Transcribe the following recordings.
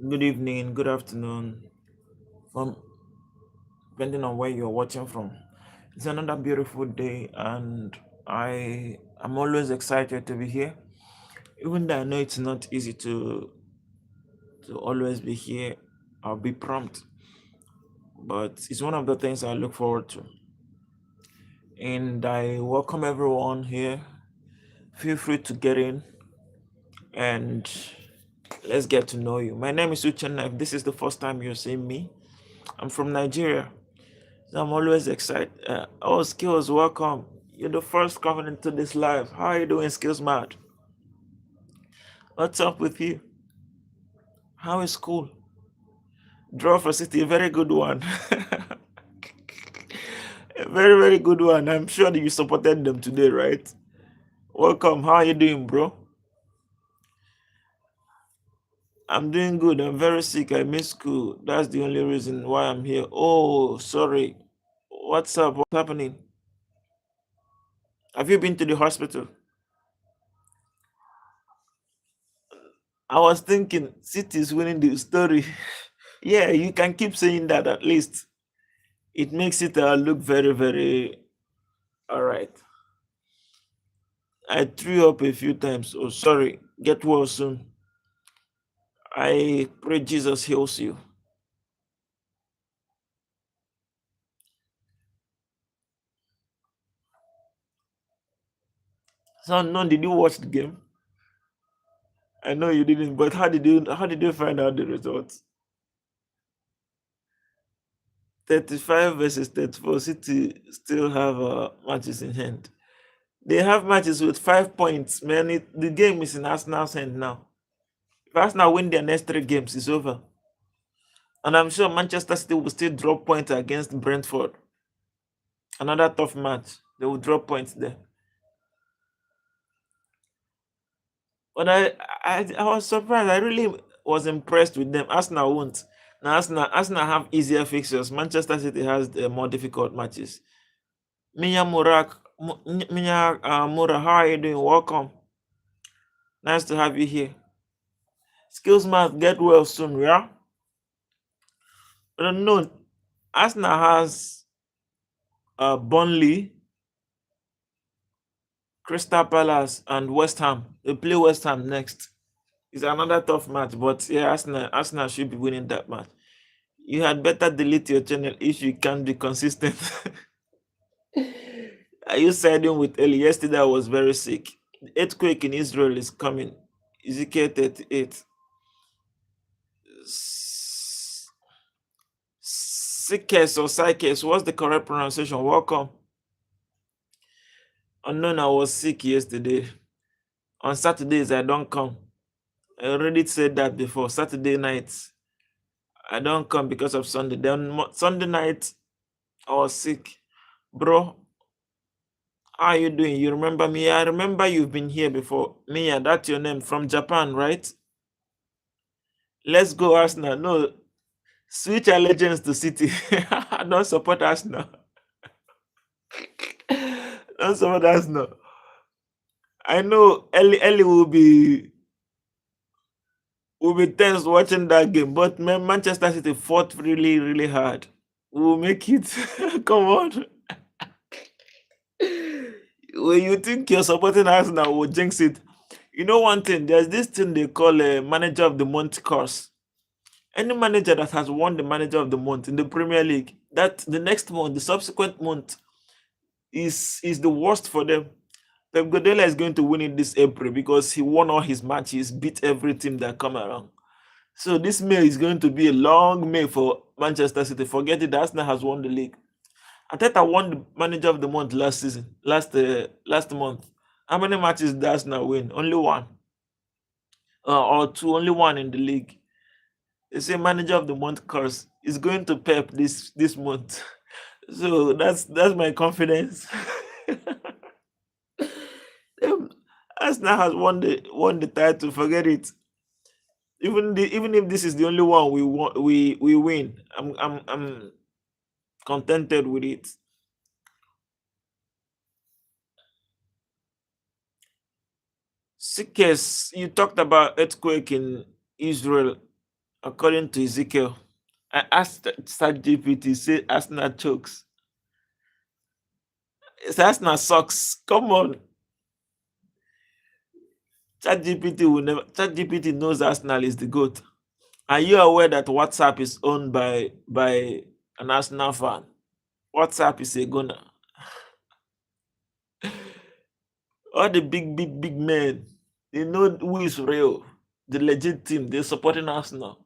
Good evening, good afternoon, from depending on where you're watching from. It's another beautiful day, and I am always excited to be here. Even though I know it's not easy to always be here, I'll be prompt, but it's one of the things I look forward to. And I welcome everyone here. Feel free to get in and let's get to know you. My name is Uchenna. If this is the first time you're seeing me, I'm from Nigeria. So I'm always excited. Oh, Skills, welcome. You're the first coming into this live. How are you doing, Skills Mad? What's up with you? How is school? Draw for City, a very good one. A very, very good one. I'm sure that you supported them today, right? Welcome. How are you doing, bro? I'm doing good. I'm very sick. I miss school. That's the only reason why I'm here. Oh, sorry. What's up? What's happening? Have you been to the hospital? I was thinking City is winning the story. Yeah, you can keep saying that at least. It makes it look very, very all right. I threw up a few times. Oh, sorry. Get well soon. I pray Jesus heals you. So, no, did you watch the game? I know you didn't, but how did you find out the results? 35 versus 34. City still have matches in hand. They have matches with 5 points, man. The game is in Arsenal's hand now. If Arsenal win their next three games, it's over. And I'm sure Manchester City will still drop points against Brentford. Another tough match. They will drop points there. But I was surprised. I really was impressed with them. Arsenal won't. Now Arsenal have easier fixtures. Manchester City has more difficult matches. Mura, how are you doing? Welcome. Nice to have you here. Skills Math, get well soon, yeah? But no, Arsenal has Burnley, Crystal Palace, and West Ham. They play West Ham next. It's another tough match, but yeah, Arsenal should be winning that match. You had better delete your channel if you can't be consistent. Are you siding with Eli? Yesterday I was very sick. The earthquake in Israel is coming. Ezekiel 38. Sikes or Sikes, what's the correct pronunciation? Welcome. Unknown, I was sick yesterday. On Saturdays, I don't come. I already said that before. Saturday nights, I don't come because of Sunday. Then Sunday night, I was sick. Bro, how are you doing? You remember me? I remember you've been here before. Mia, that's your name, from Japan, right? Let's go, Arsenal. No, switch allegiance to City. Don't support Arsenal. Don't support Arsenal. I know Ellie will be tense watching that game, but Manchester City fought really, really hard. We'll make it. Come on. When you think you're supporting Arsenal, we'll jinx it. You know one thing, there's this thing they call a manager of the month curse. Any manager that has won the manager of the month in the Premier League, that the next month, the subsequent month, is the worst for them. Pep Guardiola is going to win it this April because he won all his matches, beat every team that come around. So this May is going to be a long May for Manchester City. Forget it, Arsenal has won the league. Ateta won the manager of the month last season, last month. How many matches does Arsenal win? Only one, or two. Only one in the league. They say manager of the month curse is going to Pep this month. So that's my confidence. Them- Arsenal has won the title. Forget it. Even if this is the only one we win, I'm contented with it. Sikes, you talked about earthquake in Israel. according to Ezekiel. I asked ChatGPT, say Arsenal chokes. It's Arsenal sucks. Come on. ChatGPT will never. ChatGPT knows Arsenal is the GOAT. Are you aware that WhatsApp is owned by an Arsenal fan? WhatsApp is a gunner. All the big men, they know who is real, the legit team. They're supporting Arsenal.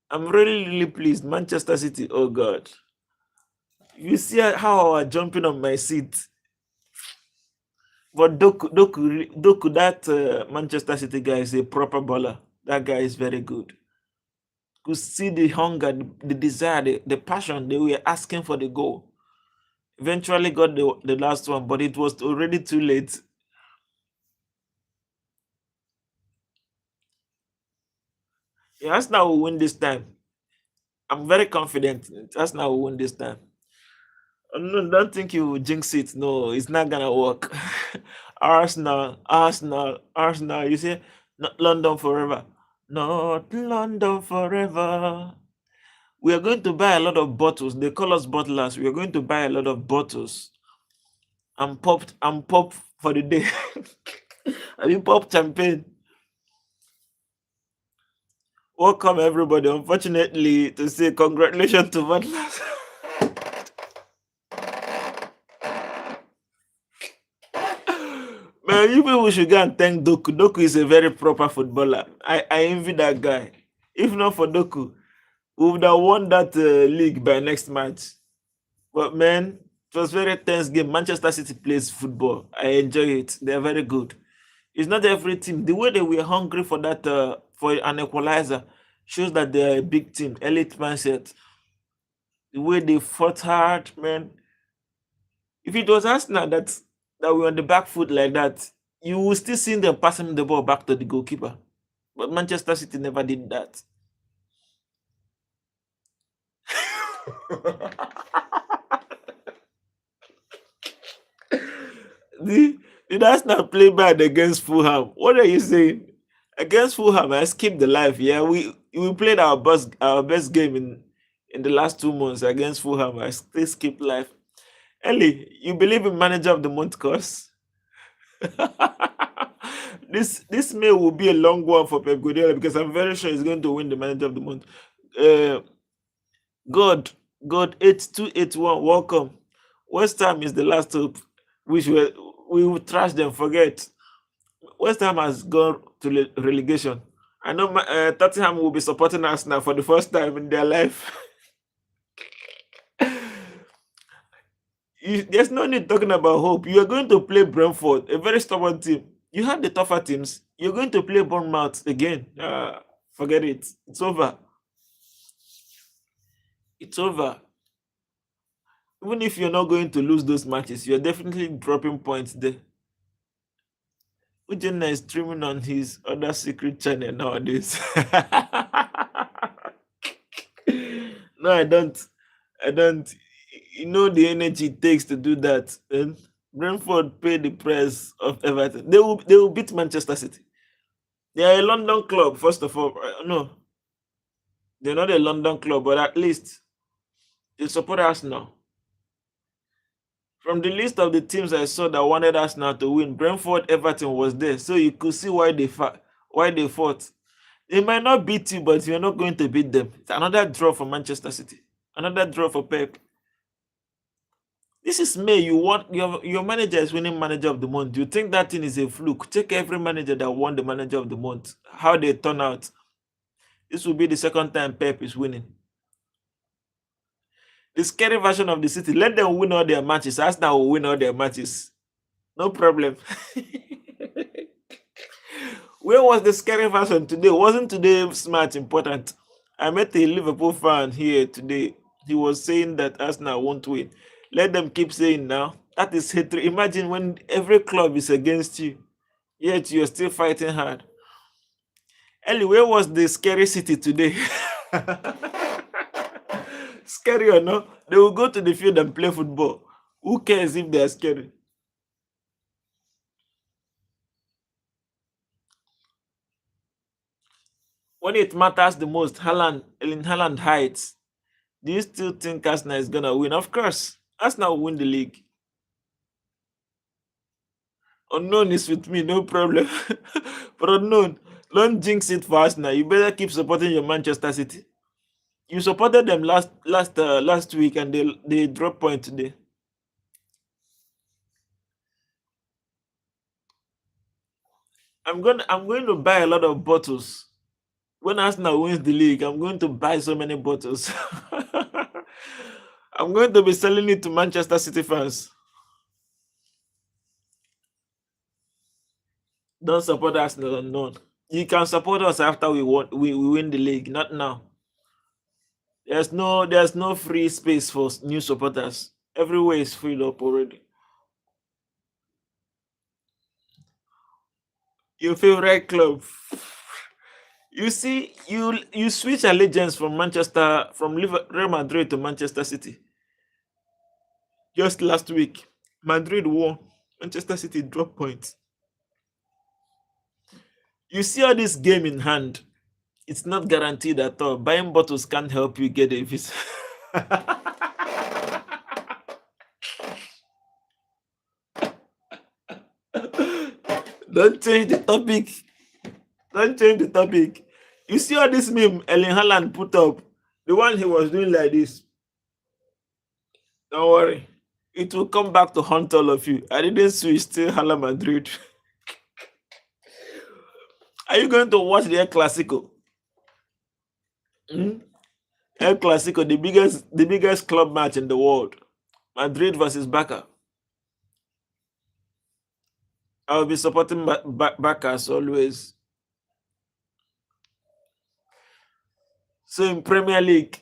I'm really pleased. Manchester City, oh God. You see how I was jumping on my seat. But Doku, that Manchester City guy is a proper baller. That guy is very good. You see the hunger, the desire, the passion. They were asking for the goal. Eventually got the last one, but it was already too late. Yeah, Arsenal will win this time. I'm very confident. Arsenal will win this time. No, don't think you will jinx it. No, it's not gonna work. Arsenal. You say not London forever. Not London forever. We are going to buy a lot of bottles. They call us bottlers. We are going to buy a lot of bottles. I'm popped for the day. I mean pop champagne. Welcome everybody. Unfortunately, to say congratulations to bottlers. Man, you people should go and thank Doku. Doku is a very proper footballer. I envy that guy. If not for Doku, we would have won that league by next match. But man, it was very tense game. Manchester City plays football. I enjoy it. They are very good. It's not every team. The way they were hungry for that for an equalizer shows that they are a big team, elite mindset. The way they fought hard, man. If it was Arsenal that were on the back foot like that, you will still see them passing the ball back to the goalkeeper. But Manchester City never did that. Did Arsenal play bad against Fulham? What are you saying? Against Fulham, I skipped the life. Yeah, we played our best game in the last 2 months against Fulham. I still skipped life. Ellie, you believe in manager of the month course? This May will be a long one for Pep Guardiola because I'm very sure he's going to win the manager of the month. Uh, God, 8281, welcome. West Ham is the last hope, which we will trash them. Forget. West Ham has gone to relegation. I know Tottenham will be supporting us now for the first time in their life. There's no need talking about hope. You are going to play Brentford, a very stubborn team. You had the tougher teams. You're going to play Bournemouth again. Forget it. It's over. It's over. Even if you're not going to lose those matches, you're definitely dropping points there. Ujena is streaming on his other secret channel nowadays. No, I don't. You know the energy it takes to do that. And Brentford pay the price of Everton. They will beat Manchester City. They are a London club, first of all. No, they're not a London club, but at least they support Arsenal. From the list of the teams I saw that wanted Arsenal to win, Brentford, Everton was there, so you could see why they fought. They might not beat you, but you're not going to beat them. It's another draw for Manchester City. Another draw for Pep. This is May. You want your manager is winning manager of the month. Do you think that thing is a fluke? Check every manager that won the manager of the month. How they turn out. This will be the second time Pep is winning. The scary version of the City. Let them win all their matches. Arsenal will win all their matches. No problem. Where was the scary version today? Wasn't today's match important? I met a Liverpool fan here today. He was saying that Arsenal won't win. Let them keep saying now. That is hatred. Imagine when every club is against you, yet you're still fighting hard. Ellie, where was the scary City today? Scary or not, they will go to the field and play football. Who cares if they are scary? when it matters the most, Erling Haaland hides. Do you still think Arsenal is gonna win? Of course, Arsenal will win the league. Unknown is with me, no problem. But unknown, don't jinx it for Arsenal. You better keep supporting your Manchester City. You supported them last week, and they dropped point today. I'm going to buy a lot of bottles. When Arsenal wins the league, I'm going to buy so many bottles. I'm going to be selling it to Manchester City fans. Don't support Arsenal unknown. You can support us after we win the league, not now. There's no free space for new supporters. Everywhere is filled up already. Your favorite club. You see, you switch allegiance from Real Madrid to Manchester City. Just last week, Madrid won. Manchester City dropped points. You see all this game in hand. It's not guaranteed at all. Buying bottles can't help you get a visa. Don't change the topic. Don't change the topic. You see all this meme Erling Haaland put up? The one he was doing like this. Don't worry. It will come back to haunt all of you. I didn't switch, still Hala Madrid. Are you going to watch the El Clasico? El Clasico, the biggest club match in the world. Madrid versus Barca. I'll be supporting Barca as always. So in Premier League,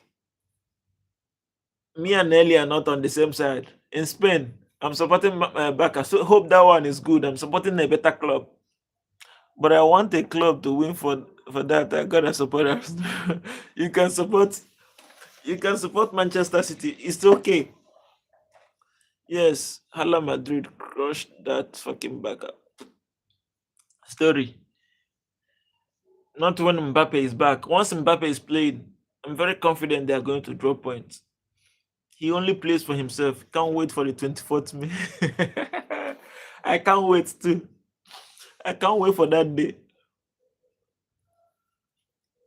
me and Nelly are not on the same side. In Spain, I'm supporting Barca. So hope that one is good. I'm supporting a better club. But I want a club to win for that. I gotta support us. you can support Manchester City. It's okay. Yes, Hala Madrid crushed that fucking Barca. Story. Not when Mbappe is back. Once Mbappe is playing, I'm very confident they are going to drop points. He only plays for himself. Can't wait for the 24th May. I can't wait too. I can't wait for that day.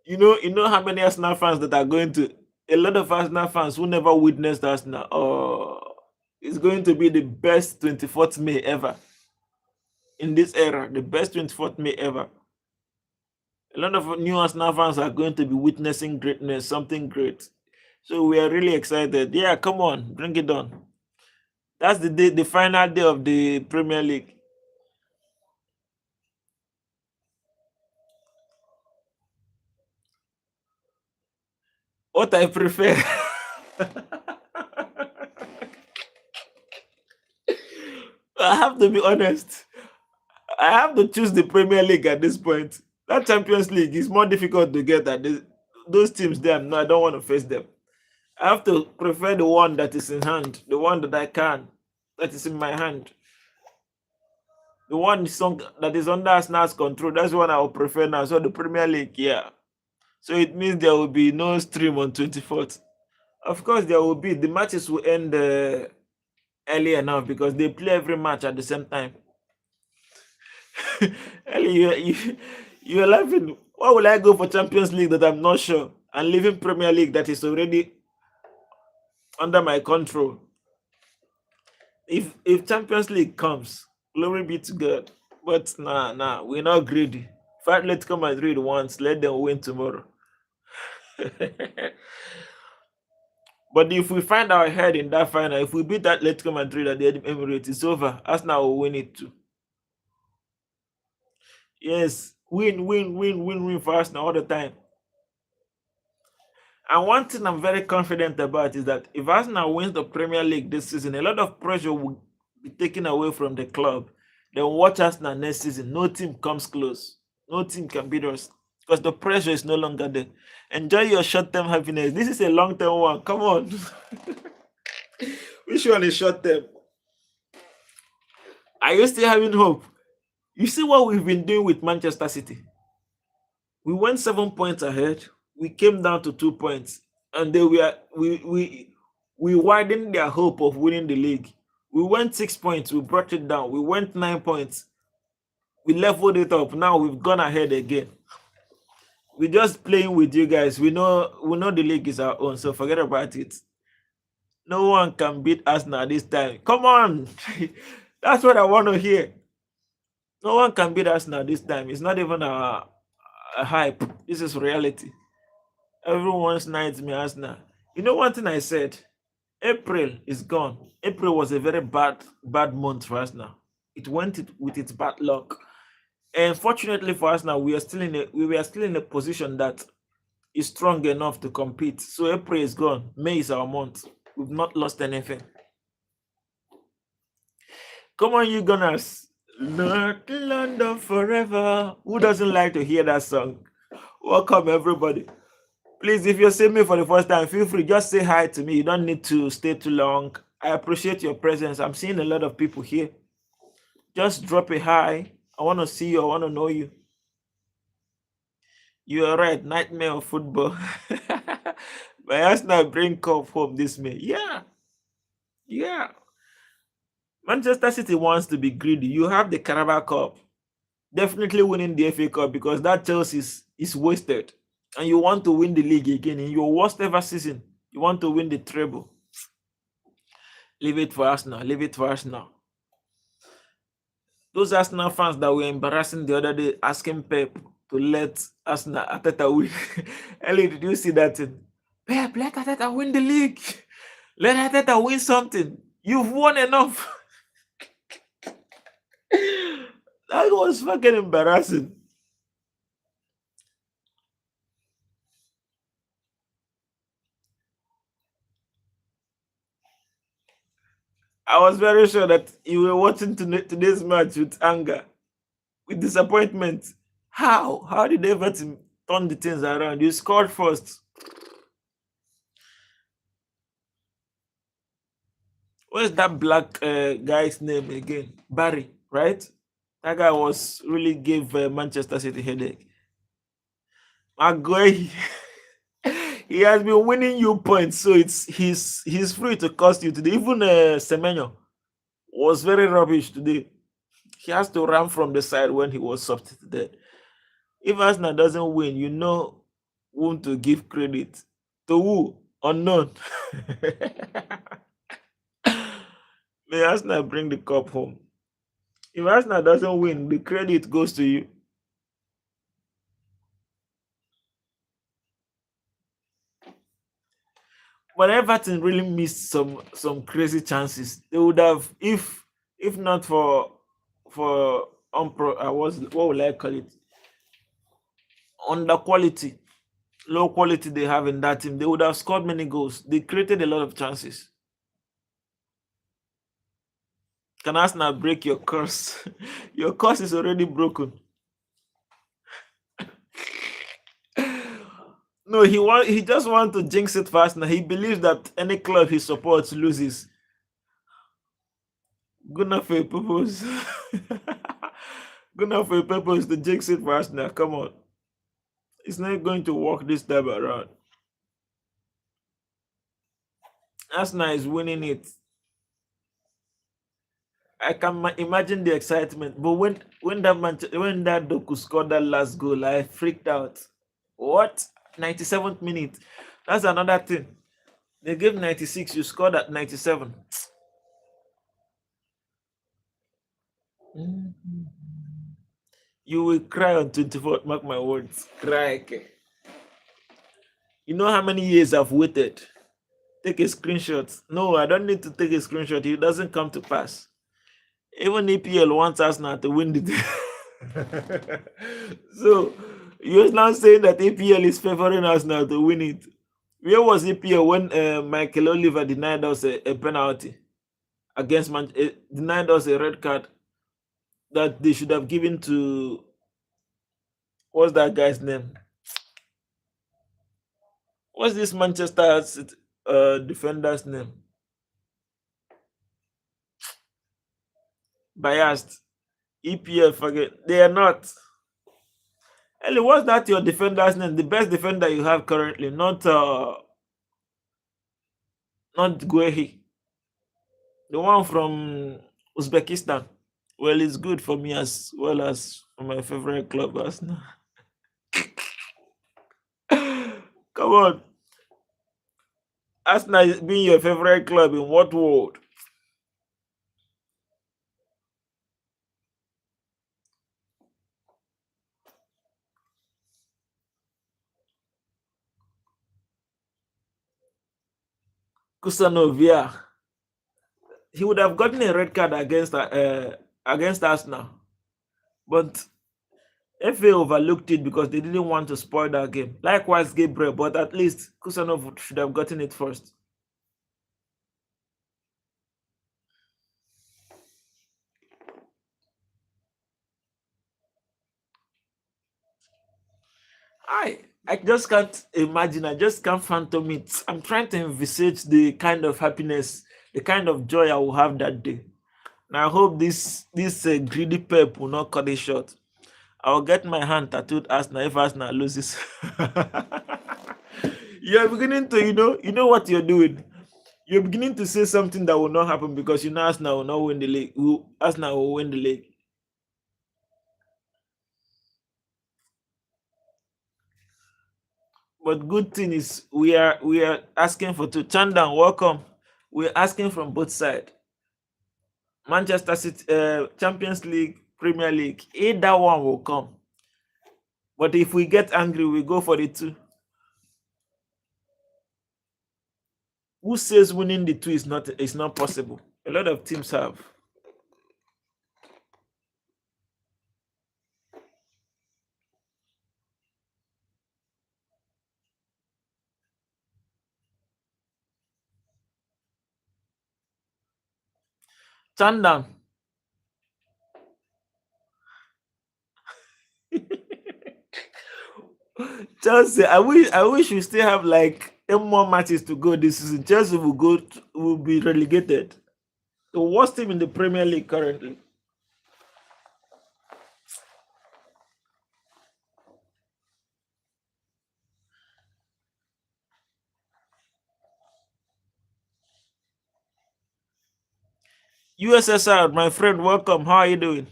You know how many Arsenal fans that are going to, a lot of Arsenal fans who never witnessed Arsenal. Oh, it's going to be the best 24th May ever. In this era, the best 24th May ever. A lot of new Arsenal fans are going to be witnessing greatness, something great. So we are really excited. Yeah, come on, bring it on. That's the day, the final day of the Premier League. What I prefer. I have to be honest. I have to choose the Premier League at this point. That Champions League is more difficult to get at those teams there. No, I don't want to face them. I have to prefer the one that is in hand, the one that is in my hand. The one song that is under Arsenal's control. That's what I will prefer now. So the Premier League, yeah. So it means there will be no stream on 24th. Of course, there will be. The matches will end early enough because they play every match at the same time. Ellie, you're laughing. Why will I go for Champions League that I'm not sure and leaving Premier League that is already under my control? If Champions League comes, glory be to God. But nah, we're not greedy. If Atletico Madrid once, let them win tomorrow. But if we find our head in that final, if we beat Atletico Madrid at the Emirates, it's over. Arsenal will win it too. Yes, win for Arsenal all the time. And one thing I'm very confident about is that if Arsenal wins the Premier League this season, a lot of pressure will be taken away from the club. Then watch Arsenal next season. No team comes close. No team can beat us because the pressure is no longer there. Enjoy your short-term happiness. This is a long-term one. Come on. Which one is short-term? Are you still having hope? You see what we've been doing with Manchester City? We went 7 points ahead. We came down to 2 points, and we widened their hope of winning the league. We went 6 points. We brought it down. We went 9 points. We leveled it up. Now we've gone ahead again. We're just playing with you guys. We know the league is our own, so forget about it. No one can beat Arsenal this time. Come on. That's what I want to hear. No one can beat Arsenal this time. It's not even a hype. This is reality. Everyone's nightmare Arsenal. You know one thing I said? April is gone. April was a very bad month for Arsenal. It went with its bad luck. And fortunately for us now, we were still in a position that is strong enough to compete. So April is gone. May is our month. We've not lost anything. Come on, you Gunners. Not London forever. Who doesn't like to hear that song? Welcome, everybody. Please, if you're seeing me for the first time, feel free. Just say hi to me. You don't need to stay too long. I appreciate your presence. I'm seeing a lot of people here. Just drop a hi. I want to see you. I want to know you. You are right. Nightmare of football. But Arsenal bring cup home this May. Yeah. Yeah. Manchester City wants to be greedy. You have the Carabao Cup. Definitely winning the FA Cup because that Chelsea is wasted. And you want to win the league again in your worst ever season. You want to win the treble. Leave it for Arsenal. Leave it for Arsenal. Those Arsenal fans that were embarrassing the other day asking Pep to let Arsenal Arteta win. Ellie, did you see that thing? Pep, let Arteta win the league. Let Arteta win something. You've won enough. That was fucking embarrassing. I was very sure that you were watching today's match with anger, with disappointment. How? How did Everton turn the things around? You scored first. What's that black guy's name again? Barry, right? That guy was really gave Manchester City headache. Maguire, he has been winning you points, so he's free to cost you today. Even Semenyo was very rubbish today. He has to run from the side when he was substituted. If Arsenal doesn't win, you know whom to give credit. To who? Unknown. May Arsenal bring the cup home. If Arsenal doesn't win, the credit goes to you. But Everton really missed some crazy chances. They would have, if not for what will I call it? Under quality, low quality they have in that team, they would have scored many goals. They created a lot of chances. Can Arsenal break your curse? Your curse is already broken. No, he just wants to jinx it fast now. He believes that any club he supports loses. Good enough for a purpose. Good enough for a purpose to jinx it fast now. Come on. It's not going to work this time around. Arsenal is winning it. I can imagine the excitement. But when that Doku scored that last goal, I freaked out. What? 97th minute. That's another thing. They gave 96, you scored at 97. You will cry on 24th, mark my words. Cry. Okay. You know how many years I've waited? Take a screenshot. No, I don't need to take a screenshot. It doesn't come to pass. Even EPL wants us now to win the So you're now saying that EPL is favoring us now to win it. Where was EPL when Michael Oliver denied us a penalty against denied us a red card that they should have given to, what's that guy's name? What's this Manchester defender's name? Biased. EPL, forget. They are not. Ellie, what's that your defender's name? The best defender you have currently, not Guehi, the one from Uzbekistan. Well, it's good for me as well as for my favorite club, Arsenal. Come on, Arsenal is being your favorite club in what world? Kusanovia. He would have gotten a red card against Arsenal, but FA overlooked it because they didn't want to spoil that game. Likewise, Gabriel, but at least Kusanov should have gotten it first. I just can't imagine. I just can't fathom it. I'm trying to envisage the kind of happiness, the kind of joy I will have that day. And I hope this greedy Pep will not cut it short. I will get my hand tattooed Arsenal if Arsenal loses. You're beginning to, you know what you're doing. You're beginning to say something that will not happen because you know Arsenal will not win the league. Arsenal will win the league. But good thing is we are asking for two. Chandan, welcome. We're asking from both sides. Manchester City, Champions League, Premier League, either one will come. But if we get angry, we go for the two. Who says winning the two is not possible? A lot of teams have. Chandan. Chelsea, I wish we still have like 10 more matches to go this season. Chelsea will be relegated. The worst team in the Premier League currently. USSR, my friend, welcome. How are you doing?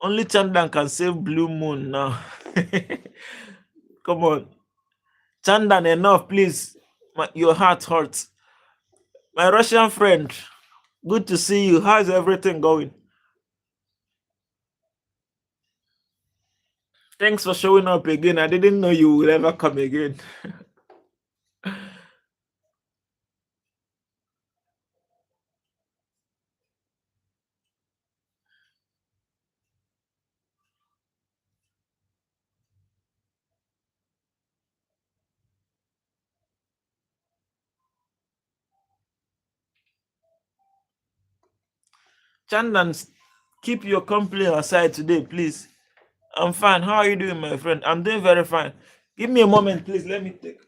Only Chandan can save Blue Moon now. Come on. Chandan, enough, please. Your heart hurts. My Russian friend, good to see you. How's everything going? Thanks for showing up again. I didn't know you would ever come again. Chandan, keep your company aside today, please. I'm fine. How are you doing, my friend? I'm doing very fine. Give me a moment, please. Let me take.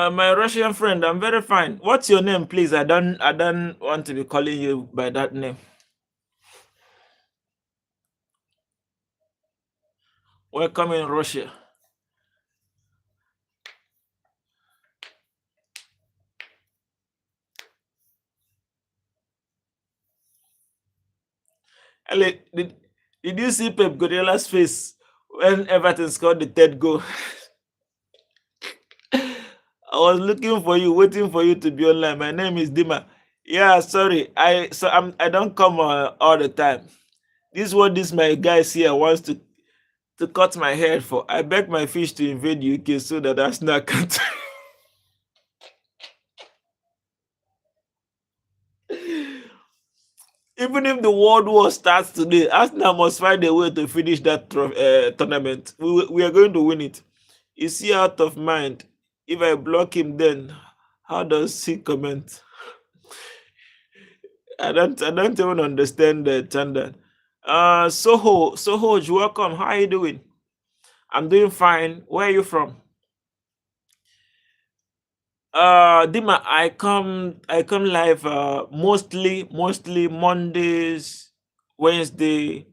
My Russian friend, I'm very fine. What's your name, please? I don't want to be calling you by that name. Welcome in Russia. Ale, did you see Pep Guardiola's face when Everton scored the third goal? I was looking for you, waiting for you to be online. My name is Dima. Yeah, sorry. I don't come all the time. This is what this my guys here wants to cut my head for. I beg my fish to invade UK so that Arsenal can't. Even if the World War starts today, Arsenal must find a way to finish that tournament. We are going to win it. Is he out of mind? If I block him, then How does he comment? I don't even understand the Chandan. Soho, welcome. How are you doing? I'm doing fine. Where are you from? Dima, I come live mostly Mondays, Wednesday,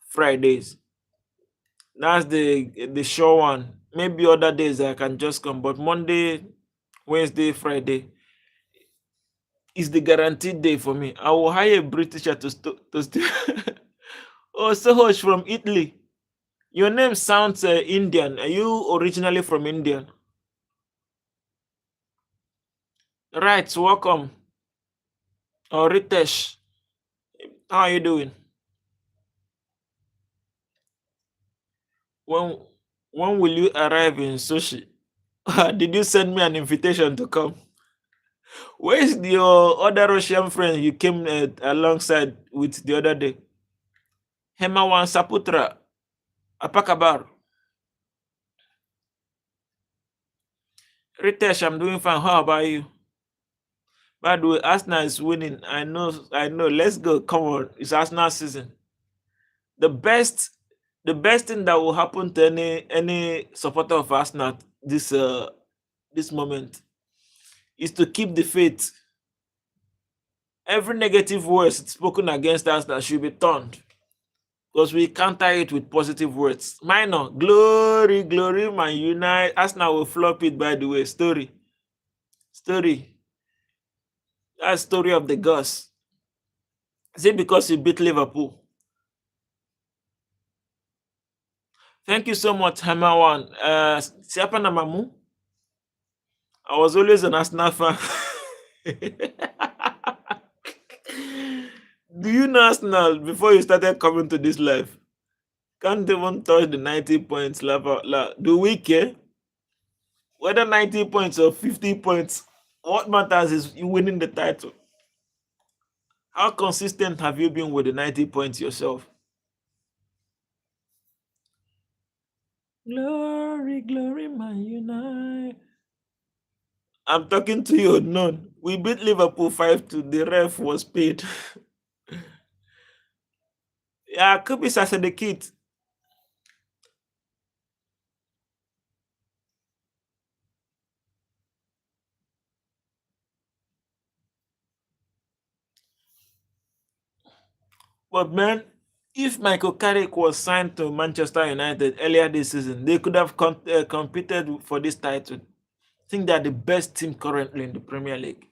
Fridays. That's the show one. Maybe other days I can just come, but Monday, Wednesday, Friday is the guaranteed day for me. I will hire a British to Oh, Sohosh from Italy. Your name sounds Indian. Are you originally from India? Right, so welcome. Oh, Ritesh, how are you doing? When when will you arrive in Sushi? Did you send me an invitation to come? Where is your other Russian friend you came alongside with the other day? Hemawan Saputra, Apakabar. Ritesh, I'm doing fine. How about you? By the way, Arsenal is winning. I know. Let's go. Come on. It's Arsenal season. The best the best thing that will happen to any supporter of Arsenal this moment is to keep the faith. Every negative words spoken against Arsenal should be turned because we counter it with positive words. Minor glory, glory, Man United. Arsenal will flop it. By the way, story. That story of the gods. Is it because you beat Liverpool? Thank you so much, Hammer One. Siapa namamu? I was always an Arsenal fan. Do you know Arsenal before you started coming to this life? Can't even touch the 90 points. Do we care? Whether 90 points or 50 points, what matters is you winning the title. How consistent have you been with the 90 points yourself? Glory, glory, Man United. I'm talking to you, none. We beat Liverpool 5-2. The ref was paid. Yeah, could be the kid. But man, if Michael Carrick was signed to Manchester United earlier this season, they could have competed for this title. I think they're the best team currently in the Premier League.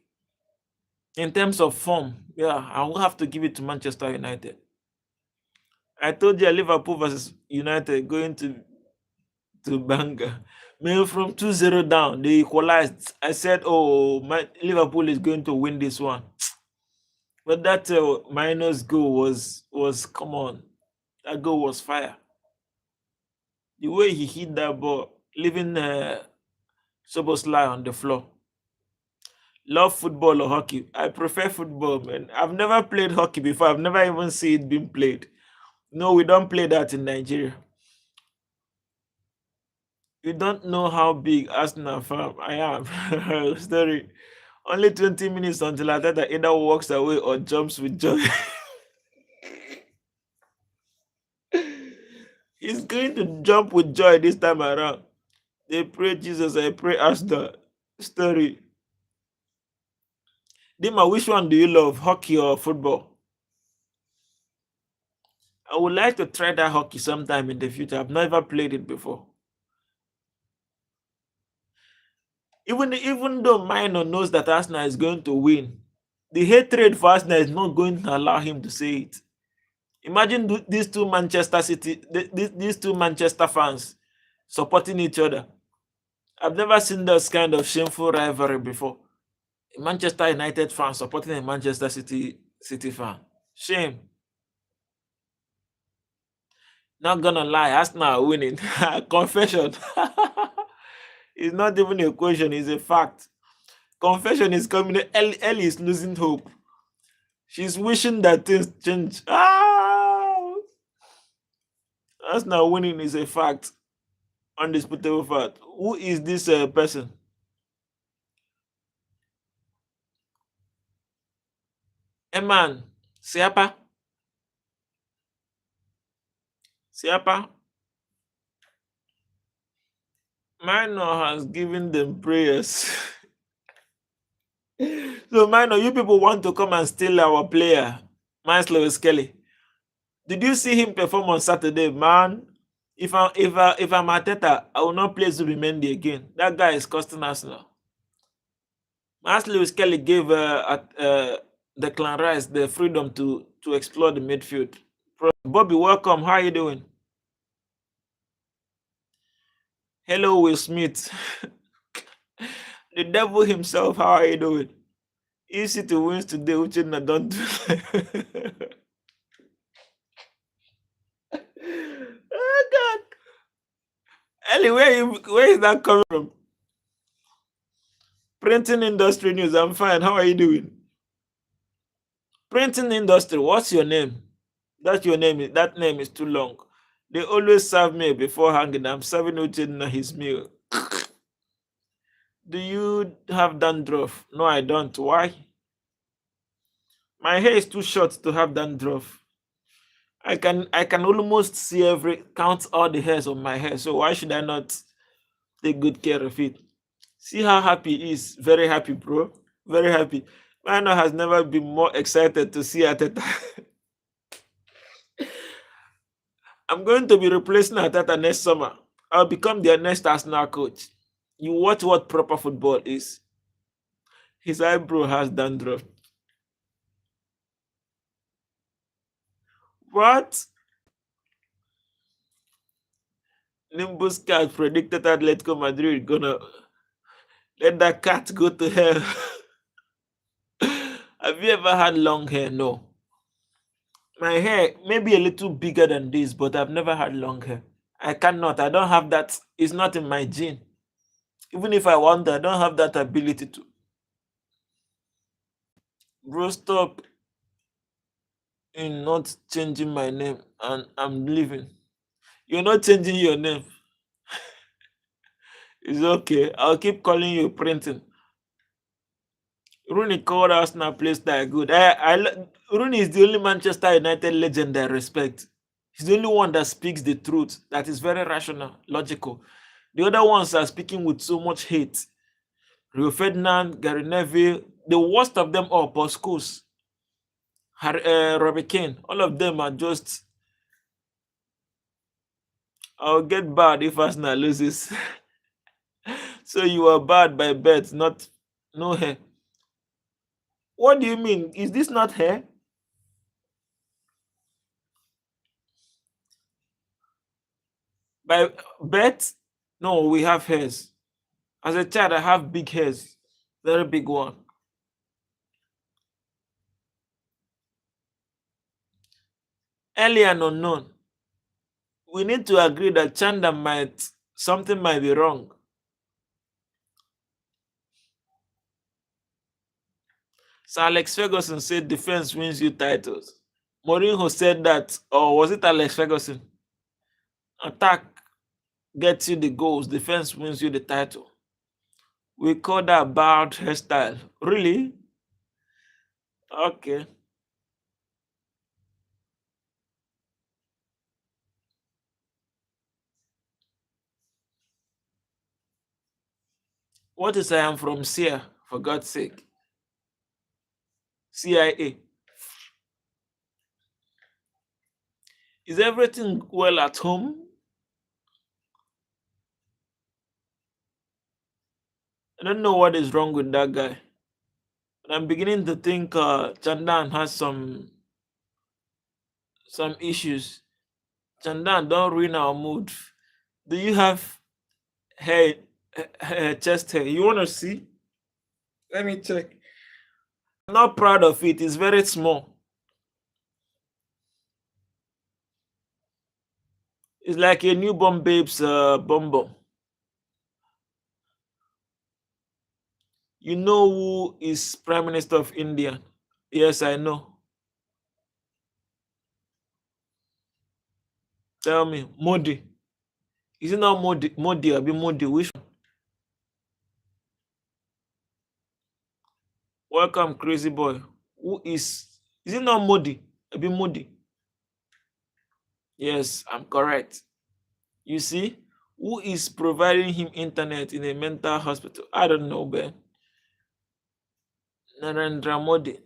In terms of form, yeah, I will have to give it to Manchester United. I told you Liverpool versus United going to Banga. Man, from 2-0 down, they equalized. I said, oh, Liverpool is going to win this one. But that minus goal was come on. That goal was fire. The way he hit that ball, leaving Soboslai on the floor. Love football or hockey. I prefer football, man. I've never played hockey before. I've never even seen it being played. No, we don't play that in Nigeria. You don't know how big Arsenal fan I am. Story. Only 20 minutes until Ateta either walks away or jumps with joy. He's going to jump with joy this time around. They pray Jesus, I pray Arsenal. Story. Dima, which one do you love, hockey or football? I would like to try that hockey sometime in the future. I've never played it before. Even though Minor knows that Arsenal is going to win, the hatred for Arsenal is not going to allow him to say it. Imagine these two Manchester City, these two Manchester fans supporting each other. I've never seen this kind of shameful rivalry before. A Manchester United fan supporting a Manchester City fan. Shame. Not gonna lie, Arsenal are winning. Confession. It's not even a question, it's a fact. Confession is coming. Ellie is losing hope. She's wishing that things change. Arsenal winning is a fact. Undisputable fact. Who is this person? Eman, siapa? Siapa? Minor has given them prayers. So, Minor, you people want to come and steal our player, Miles Lewis Kelly. Did you see him perform on Saturday, man? If I'm Arteta, I will not play Zubimendi again. That guy is costing us now. Miles Lewis Kelly gave Declan Rice the freedom to explore the midfield. Bobby, welcome. How are you doing? Hello, Will Smith. The devil himself, how are you doing? Easy to win today, Uchenna don't do. Oh God. Ellie, where is that coming from? Printing industry news. I'm fine. How are you doing? Printing industry. What's your name? That's your name. That name is too long. They always serve me before hanging. I'm serving Uchenna his meal. Do you have dandruff? No, I don't. Why? My hair is too short to have dandruff. I can almost see count all the hairs on my hair. So why should I not take good care of it? See how happy he is. Very happy, bro. Very happy. Mano has never been more excited to see Ateta. I'm going to be replacing Ateta next summer. I'll become their next Arsenal coach. You watch what proper football is. His eyebrow has dandruff. What? Nimbus cat predicted Atletico Madrid gonna let that cat go to hell. Have you ever had long hair? No. My hair may be a little bigger than this, but I've never had long hair. I cannot. I don't have that. It's not in my gene. Even if I want, I don't have that ability to. Bro, stop in not changing my name, and I'm leaving. You're not changing your name. It's okay. I'll keep calling you Printing. Rooney called Arsenal plays that good. Rooney is the only Manchester United legend I respect. He's the only one that speaks the truth. That is very rational, logical. The other ones are speaking with so much hate. Rio Ferdinand, Gary Neville, the worst of them all, Paul Scholes, Robbie Kane, all of them are just. I'll get bad if Arsenal loses. So you are bad by birth, not no hair. What do you mean? Is this not hair? By birth? No, we have hairs. As a child, I have big hairs, very big one. Early and unknown. We need to agree that Chanda something might be wrong. Sir Alex Ferguson said defense wins you titles. Mourinho said that, or was it Alex Ferguson? Attack gets you the goals, defense wins you the title. We call that bad hairstyle. Really? Okay. What is I am from CIA, for God's sake? CIA. Is everything well at home? I don't know what is wrong with that guy. But I'm beginning to think Chandan has some issues. Chandan, don't ruin our mood. Do you have hair, chest hair? You want to see? Let me check. I'm not proud of it. It's very small. It's like a newborn babe's bum bum. You know who is Prime Minister of India? Yes, I know. Tell me, Modi. Is it not Modi? Modi, or be Modi? Which one? Welcome, crazy boy. Who is Is it not Modi? A bit Modi. Yes, I'm correct. You see, who is providing him internet in a mental hospital? I don't know, Ben. Narendra Modi.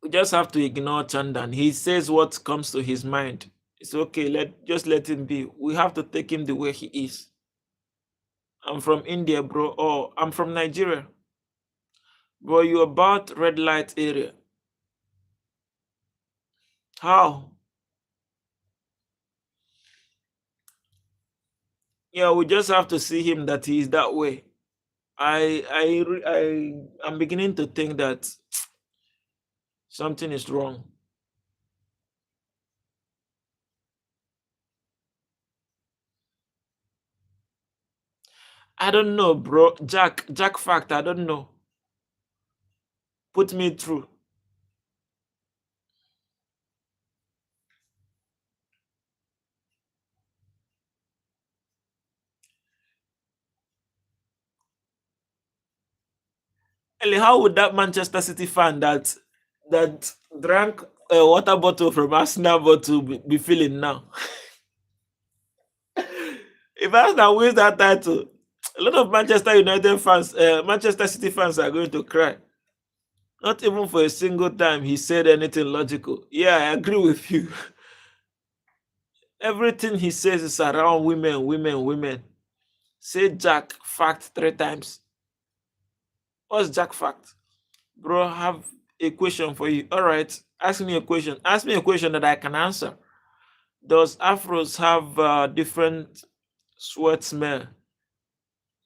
We just have to ignore Chandan. He says what comes to his mind. It's okay. Let him be. We have to take him the way he is. I'm from India, bro. Oh, I'm from Nigeria. Bro, you about red light area. How? Yeah, we just have to see him that he is that way. I'm beginning to think that something is wrong. I don't know, bro. Jack fact, I don't know. Put me through. Ellie, how would that Manchester City fan that drank a water bottle from Arsenal bottle be feeling now? If Arsenal wins that title, a lot of Manchester United fans, Manchester City fans are going to cry. Not even for a single time he said anything logical. Yeah, I agree with you. Everything he says is around women, women, women. Say Jack fact 3 times. What's Jack fact? Bro, I have a question for you. All right, ask me a question. Ask me a question that I can answer. Does Afros have different sweat smell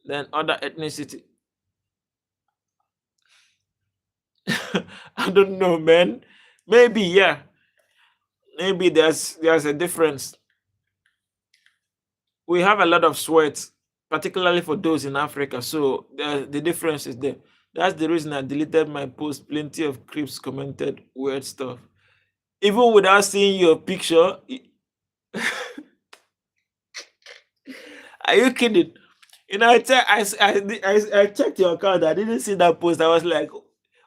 than other ethnicity? I don't know, man. Maybe, yeah. Maybe there's a difference. We have a lot of sweat, particularly for those in Africa. So the difference is there. That's the reason I deleted my post. Plenty of creeps commented weird stuff. Even without seeing your picture, are you kidding? You know, I checked your account. I didn't see that post. I was like,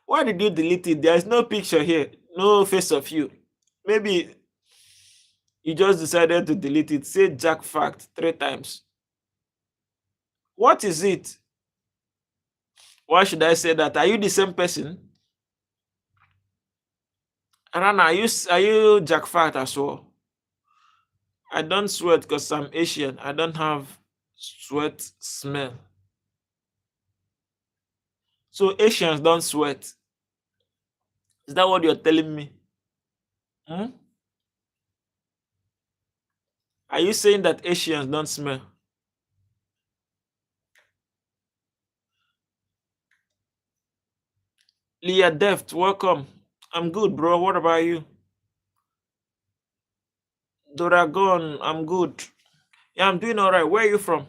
why did you delete it? There's no picture here, no face of you. Maybe you just decided to delete it. Say Jack fact 3 times. What is it? Why should I say that? Are you the same person? Rana, are you Jack fact as well? I don't sweat because I'm Asian. I don't have sweat smell. So Asians don't sweat. Is that what you're telling me? Hmm? Are you saying that Asians don't smell? Leah Deft, welcome. I'm good, bro. What about you? Doragon, I'm good. Yeah, I'm doing all right. Where are you from?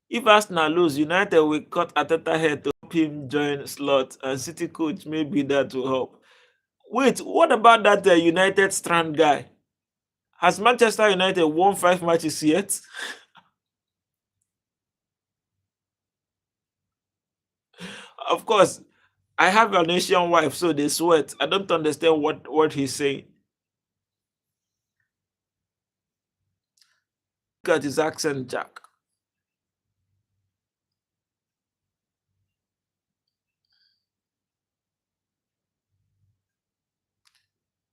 If Arsenal lose, United will cut Ateta head to help him join slot, and City coach maybe that will help. Wait, what about that United Strand guy? Has Manchester United won 5 matches yet? Of course, I have an Asian wife, so they sweat. I don't understand what he's saying. Look at his accent, Jack.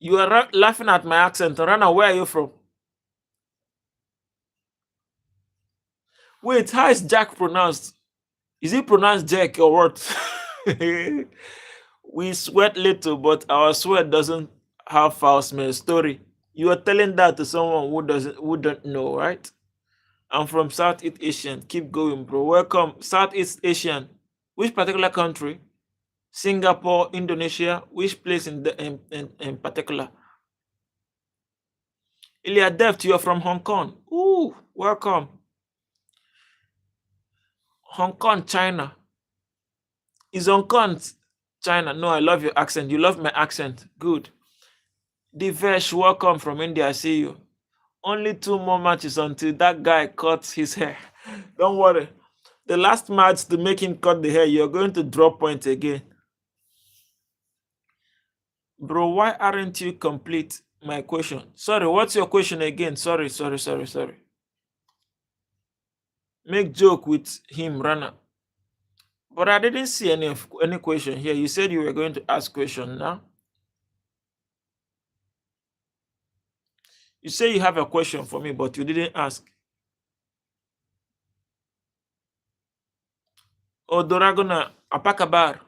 You are laughing at my accent. Rana, where are you from? Wait, how is Jack pronounced? Is it pronounced Jack or what? We sweat little, but our sweat doesn't have foul smell. Story. You are telling that to someone who don't know, right? I'm from Southeast Asian. Keep going, bro. Welcome, Southeast Asian. Which particular country? Singapore, Indonesia. Which place in particular? Ilya Deft, you're from Hong Kong. Ooh, welcome. Hong Kong, China. Is Hong Kong China? No, I love your accent. You love my accent. Good. Divesh, welcome from India. I see you. Only 2 more matches until that guy cuts his hair. Don't worry. The last match to make him cut the hair, you're going to drop points again. Bro, why aren't you complete my question? Sorry, what's your question again? Sorry. Make joke with him, Rana. But I didn't see any question here. You said you were going to ask question now. You say you have a question for me, but you didn't ask. Oh, Doragona, Apakabar.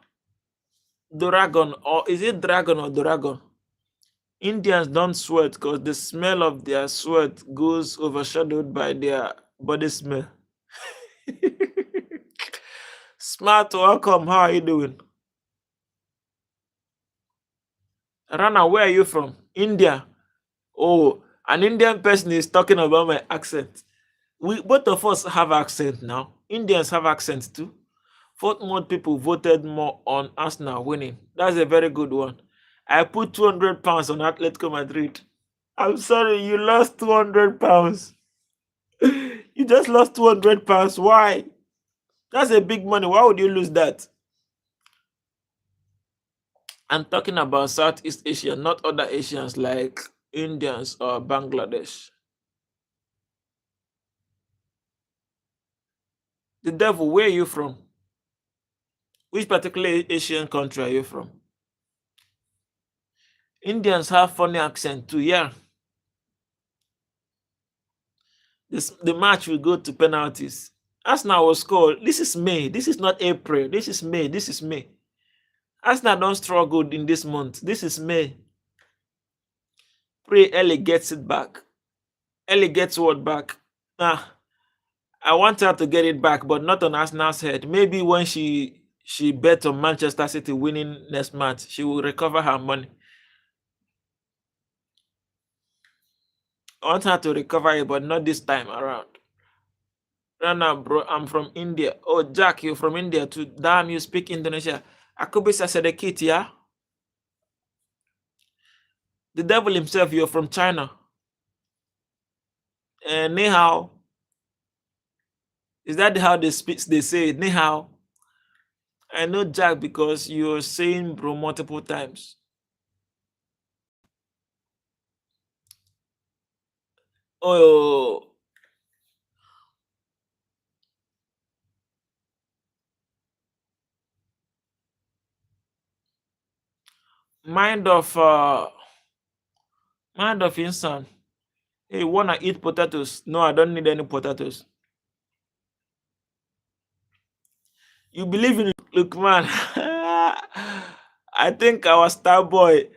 Doragon, or is it dragon or Doragon? Indians don't sweat because the smell of their sweat goes overshadowed by their body smell. Smart, welcome. How are you doing? Rana, where are you from? India. Oh, an Indian person is talking about my accent. We both of us have accent now. Indians have accent too. Fourth more people voted more on Arsenal winning. That's a very good one. I put 200 pounds on Atletico Madrid. I'm sorry, you lost 200 pounds. You just lost 200 pounds. Why? That's a big money. Why would you lose that? I'm talking about Southeast Asia, not other Asians like Indians or Bangladesh. The devil, where are you from? Which particular Asian country are you from? Indians have funny accent too, yeah. The match will go to penalties. Arsenal was scored. This is May. This is not April. This is May. This is May. Arsenal don't struggle in this month. This is May. Pray Ellie gets it back. Ellie gets what back? I want her to get it back, but not on Arsenal's head. Maybe when she bet on Manchester City winning next match, she will recover her money. I want her to recover it, but not this time around. Rana, bro, I'm from India. Oh, Jack, you're from India too. Damn, you speak Indonesia. Akubisa Sedekit, yeah? The devil himself, you're from China. And ni hao. Is that how they speak? They say it, ni hao. I know Jack because you're saying bro multiple times. Oh, mind of insan. Hey, wanna eat potatoes? No, I don't need any potatoes. You believe in Lukman? I think our star boy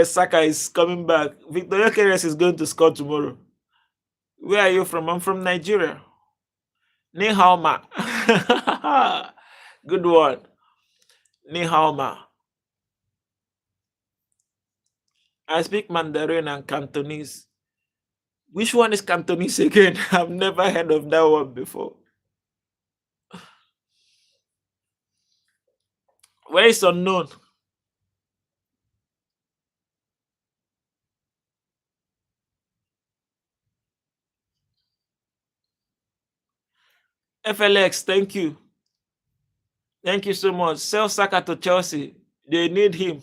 Saka is coming back. Victoria Keres is going to score tomorrow. Where are you from? I'm from Nigeria. Ni hao ma. Good one. Ni hao ma. I speak Mandarin and Cantonese. Which one is Cantonese again? I've never heard of that one before. Where is unknown? FLX, thank you. Thank you so much. Sell Saka to Chelsea. They need him.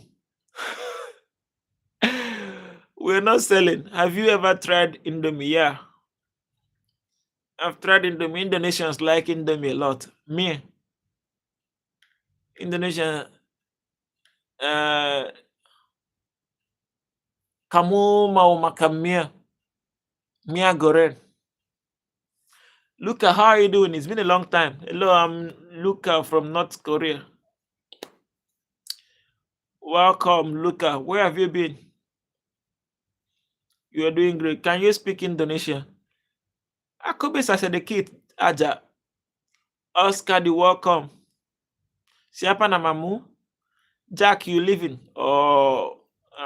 We're not selling. Have you ever tried Indomie? Yeah. I've tried Indomie. Indonesians like Indomie a lot. Me. Indonesia. Kamu mau makan mie? Mie goreng. Luca, how are you doing? It's been a long time. Hello, I'm Luca from North Korea. Welcome, Luca. Where have you been? You are doing great. Can you speak Indonesian? Akube Sasedekit Aja. Oscar, the welcome. Siapa namamu? Jack, you living? Oh,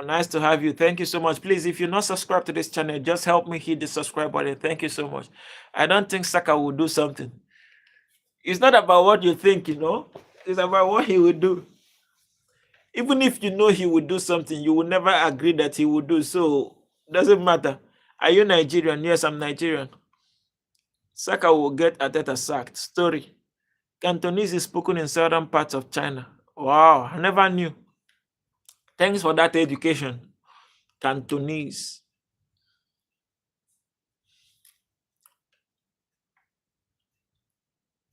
nice to have you. Thank you so much. Please, if you're not subscribed to this channel, just help me hit the subscribe button. Thank you so much. I don't think Saka will do something. It's not about what you think, It's about what he will do. Even if you know he will do something, you will never agree that he will do. So, doesn't matter. Are you Nigerian? Yes, I'm Nigerian. Saka will get Ateta sacked. Story. Cantonese is spoken in southern parts of China. Wow, I never knew. Thanks for that education. Cantonese.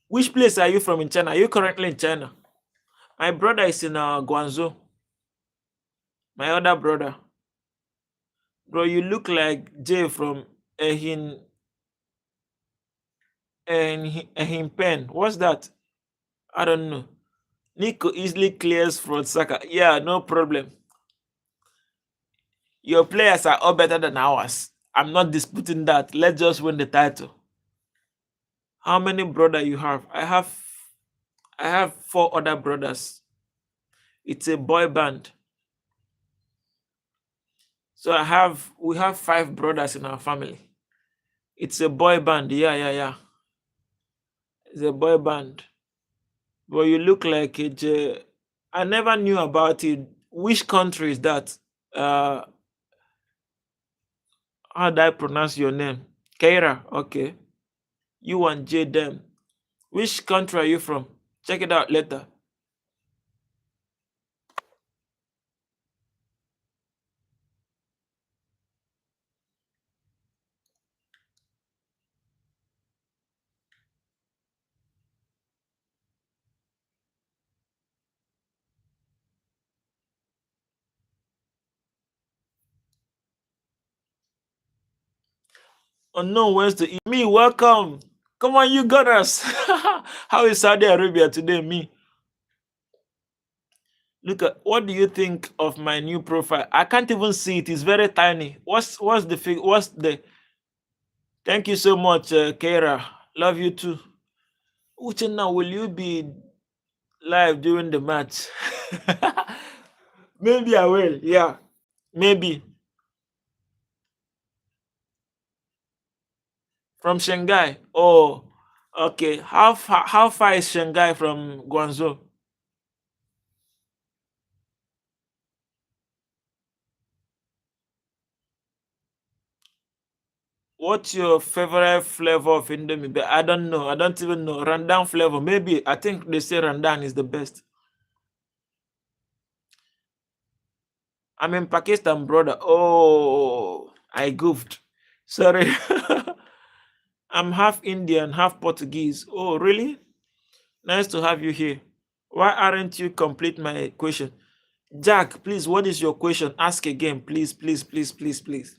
Which place are you from in China? Are you currently in China? My brother is in Guangzhou. My other brother. Bro, you look like Jay from Ehin Ehin Pen. What's that? I don't know. Nico easily clears for Saka. Yeah, no problem. Your players are all better than ours. I'm not disputing that. Let's just win the title. How many brother you have? I have four other brothers. It's a boy band. So we have five brothers in our family. It's a boy band. Yeah, yeah, yeah. It's a boy band. But you look like a I never knew about it. Which country is that? Uh how do I pronounce your name? Keira. Okay. You and J them. Which country are you from? Check it out later. Unknown wants to eat me. Welcome. Come on, you got us. How is Saudi Arabia today? Me. Look at what do you think of my new profile? I can't even see it. It's very tiny. What's the fig? What's the? Thank you so much, Keira. Love you too. Uchenna, will you be live during the match? Maybe I will. Yeah, maybe from Shanghai. Oh, okay. How far is Shanghai from Guangzhou? What's your favorite flavor of Indomie? But I don't know. I don't even know. Randan flavor. Maybe I think they say Randan is the best. I'm in Pakistan, brother. Oh, I goofed. Sorry. I'm half Indian, half Portuguese. Oh, really? Nice to have you here. Why aren't you complete my question? Jack, please, what is your question? Ask again, please, please, please, please, please.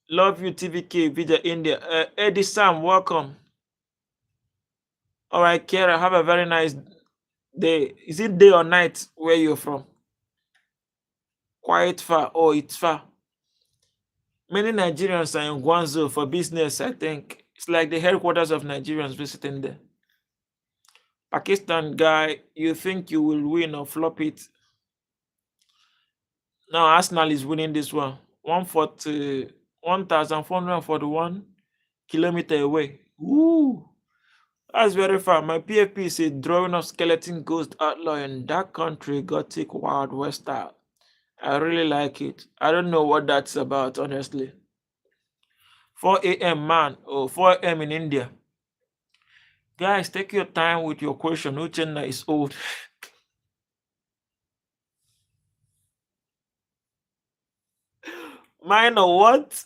Love you, TVK, Video India. Eddie Sam, welcome. All right, Kara, have a very nice day. Is it day or night where you're from? Quite far. Oh, it's far. Many Nigerians are in Guangzhou for business, I think. It's like the headquarters of Nigerians visiting there. Pakistan guy, you think you will win or flop it? Now Arsenal is winning this one. 140, 1,441 kilometers away. Ooh, that's very far. My PFP is a drawing of skeleton ghost outlaw in that country, gothic wild west style. I really like it. I don't know what that's about, honestly. 4 a.m. man, or 4 a.m. in India. Guys, take your time with your question. Uchenna is old. Mine or what?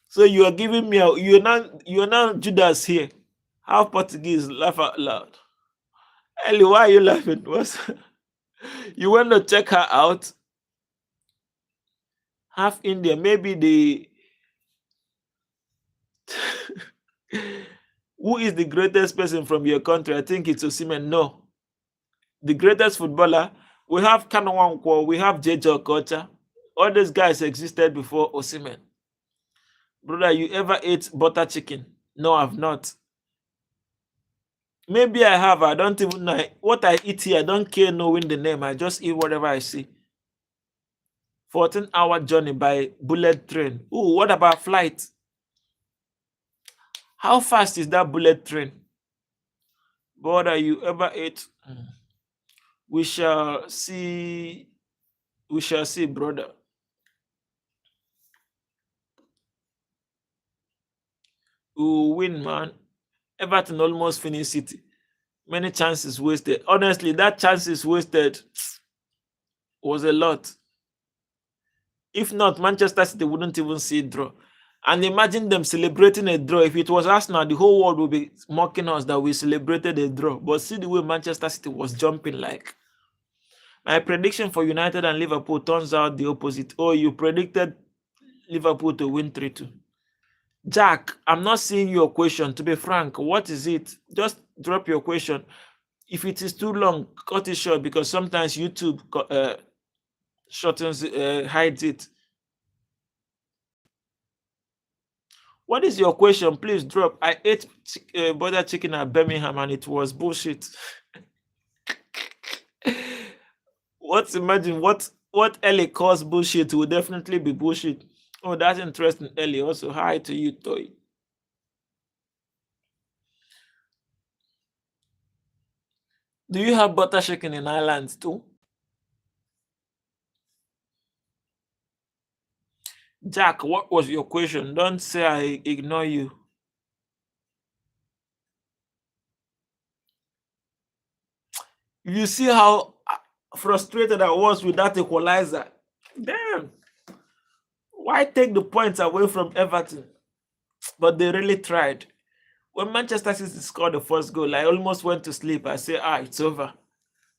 So you are giving me a you're not Judas here. Half Portuguese, laugh out loud. Ellie, why are you laughing? What's you want to check her out? Half India, maybe the who is the greatest person from your country? I think it's Osimhen. No, the greatest footballer. We have Kanawankwo, we have JJ Okocha. All these guys existed before Osimhen. Brother, you ever ate butter chicken? No, I've not. Maybe I have. I don't even know what I eat here. I don't care knowing the name. I just eat whatever I see. 14-hour journey by bullet train. Ooh, what about flight? How fast is that bullet train? Brother, you ever ate? We shall see. We shall see, brother. Who win, man? Everton almost finished City. Many chances wasted. Honestly, that chances wasted was a lot. If not, Manchester City wouldn't even see a draw. And imagine them celebrating a draw. If it was Arsenal, the whole world would be mocking us that we celebrated a draw. But see the way Manchester City was jumping like. My prediction for United and Liverpool turns out the opposite. Oh, you predicted Liverpool to win 3-2. Jack, I'm not seeing your question. To be frank, what is it? Just drop your question. If it is too long, cut it short because sometimes YouTube shortens, hides it. What is your question? Please drop. I ate butter chicken at Birmingham and it was bullshit. Imagine what Ellie calls bullshit will definitely be bullshit. Oh, that's interesting, Ellie. Also, hi to you, Toy. Do you have butter chicken in Ireland too? Jack, what was your question? Don't say I ignore you. You see how frustrated I was with that equalizer? Damn. Why take the points away from Everton? But they really tried. When Manchester City scored the first goal, I almost went to sleep. I say, it's over.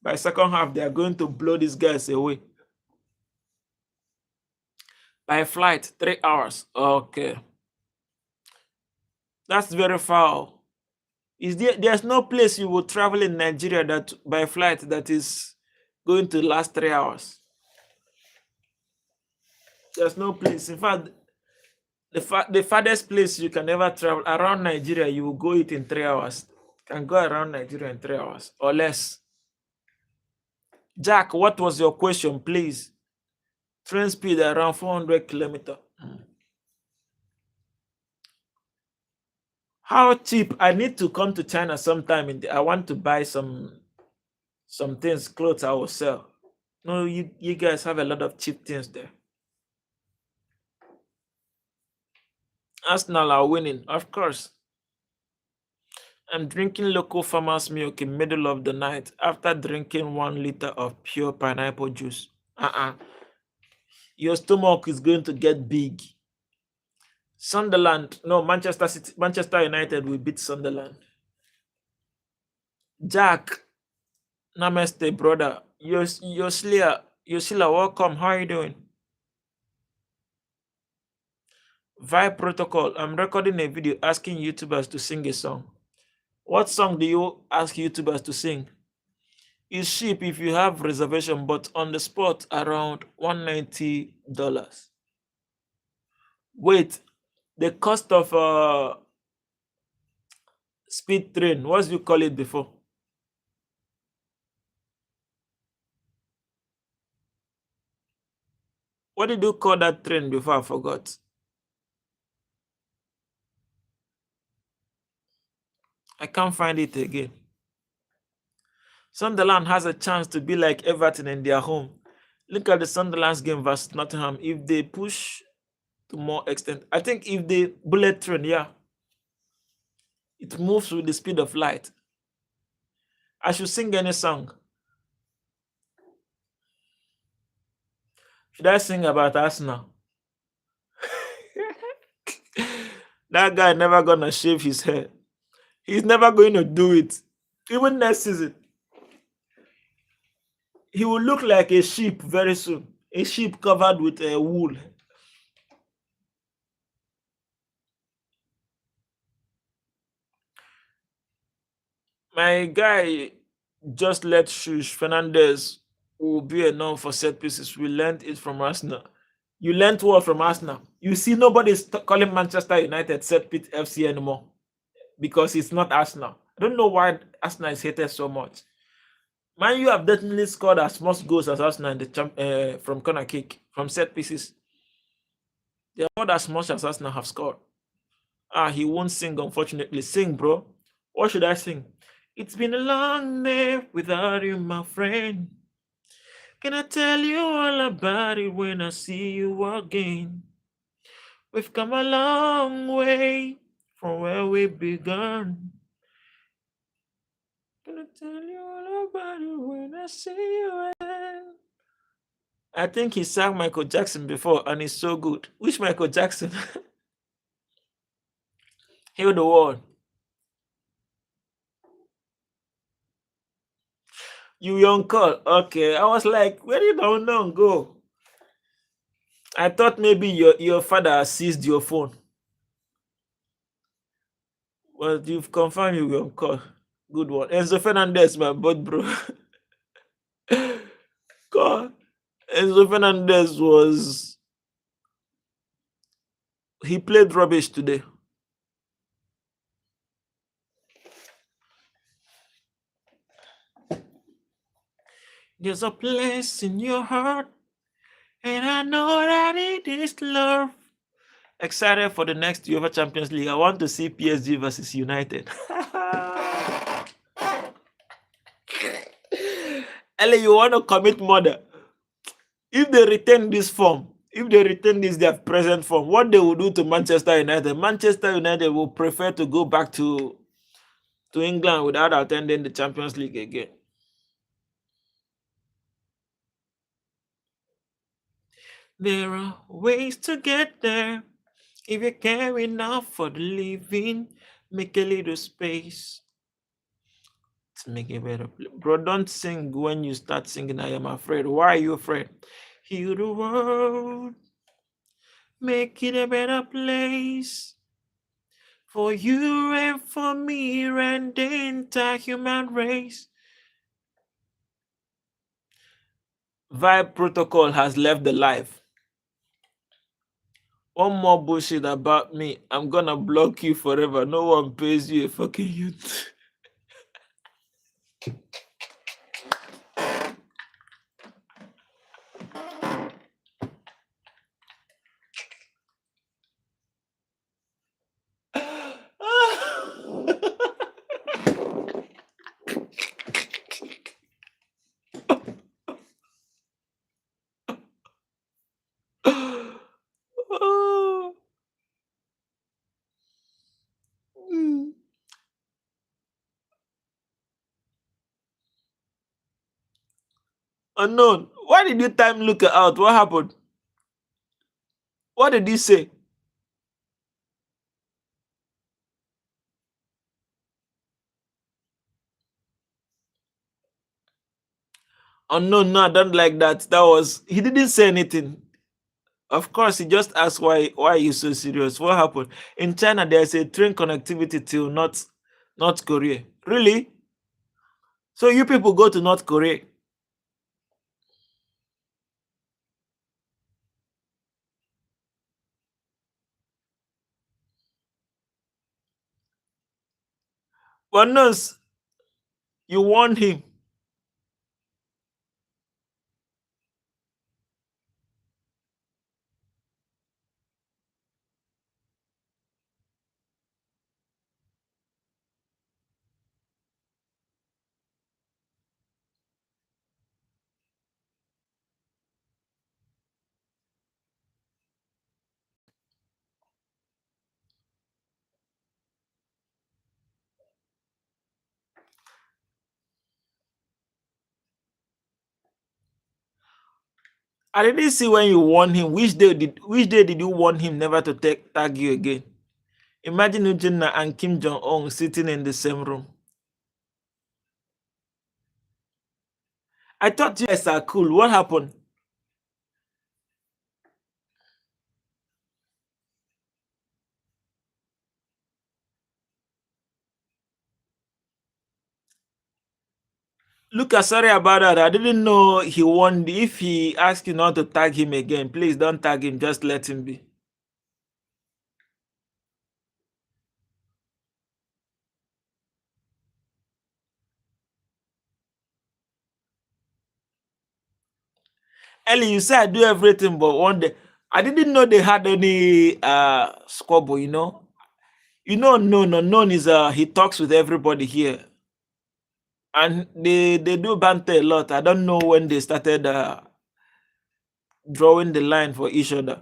By second half, they are going to blow these guys away. By flight, 3 hours. Okay. That's very far. There's no place you will travel in Nigeria that by flight that is going to last 3 hours. There's no place. In fact, the farthest place you can ever travel around Nigeria, you will go it in 3 hours. You can go around Nigeria in 3 hours or less. Jack, what was your question, please? Train speed around 400 kilometers. How cheap? I need to come to China sometime. I want to buy some things, clothes I will sell. No, you guys have a lot of cheap things there. Arsenal are winning, of course. I'm drinking local farmer's milk in middle of the night after drinking 1 liter of pure pineapple juice. Your stomach is going to get big. Sunderland, no, Manchester United will beat Sunderland. Jack, namaste, brother. Yosila, welcome. How are you doing? Via protocol, I'm recording a video asking YouTubers to sing a song. What song do you ask YouTubers to sing? It's cheap if you have reservation, but on the spot around $190. Wait, the cost of speed train, what do you call it before? What did you call that train before? I forgot. I can't find it again. Sunderland has a chance to be like Everton in their home. Look at the Sunderland's game versus Nottingham. If they push to more extent, I think if the bullet train, yeah, it moves with the speed of light. I should sing any song. Should I sing about Arsenal? That guy never gonna shave his hair. He's never going to do it. Even next season, he will look like a sheep very soon. A sheep covered with wool. My guy just let Shush Fernandez will be enough for set pieces. We learned it from Arsenal. You learned what from Arsenal? You see, nobody's calling Manchester United set piece FC anymore because it's not Arsenal. I don't know why Arsenal is hated so much. Man, you have definitely scored as much goals as Arsenal in the from corner kick, from set pieces. They are not as much as Arsenal have scored. He won't sing, unfortunately. Sing, bro. What should I sing? It's been a long day without you, my friend. Can I tell you all about it when I see you again? We've come a long way from where we began. Gonna tell you all about it when I see you again. I think he sang Michael Jackson before and he's so good. Which Michael Jackson? Heal the world. You young call. Okay. I was like, where did Unknown go? I thought maybe your father seized your phone. Well, you've confirmed you young call. Good one. Enzo Fernandez, my butt bro. God. Enzo Fernandez he played rubbish today. There's a place in your heart, and I know that it is love. Excited for the next UEFA Champions League. I want to see PSG versus United. Ellie, you want to commit murder. If they retain this form, if they retain their present form, what they will do to Manchester United, Manchester United will prefer to go back to England without attending the Champions League again. There are ways to get there. If you care enough for the living, make a little space to make a better place. Bro, don't sing when you start singing I am afraid. Why are you afraid? Heal the world, make it a better place for you and for me and the entire human race. Vibe Protocol has left the live. One more bullshit about me. I'm gonna block you forever. No one pays you a fucking youth. Oh. Mm. Unknown. Why did you time Luca out? What happened? What did he say? Unknown, no, I don't like that. He didn't say anything. Of course, he just asked why you so serious. What happened? In China, there's a train connectivity to North Korea. Really? So you people go to North Korea? But no, you warned him. I didn't see when you warned him. Which day did you warn him never to tag you again? Imagine Ujinna and Kim Jong-un sitting in the same room. I thought you guys are cool. What happened? Luca, sorry about that. I didn't know he won. If he asked you not to tag him again, please don't tag him. Just let him be. Ellie, you say I do everything, but one day I didn't know they had any squabble. No, none is he talks with everybody here, and they do banter a lot. I don't know when they started drawing the line for each other.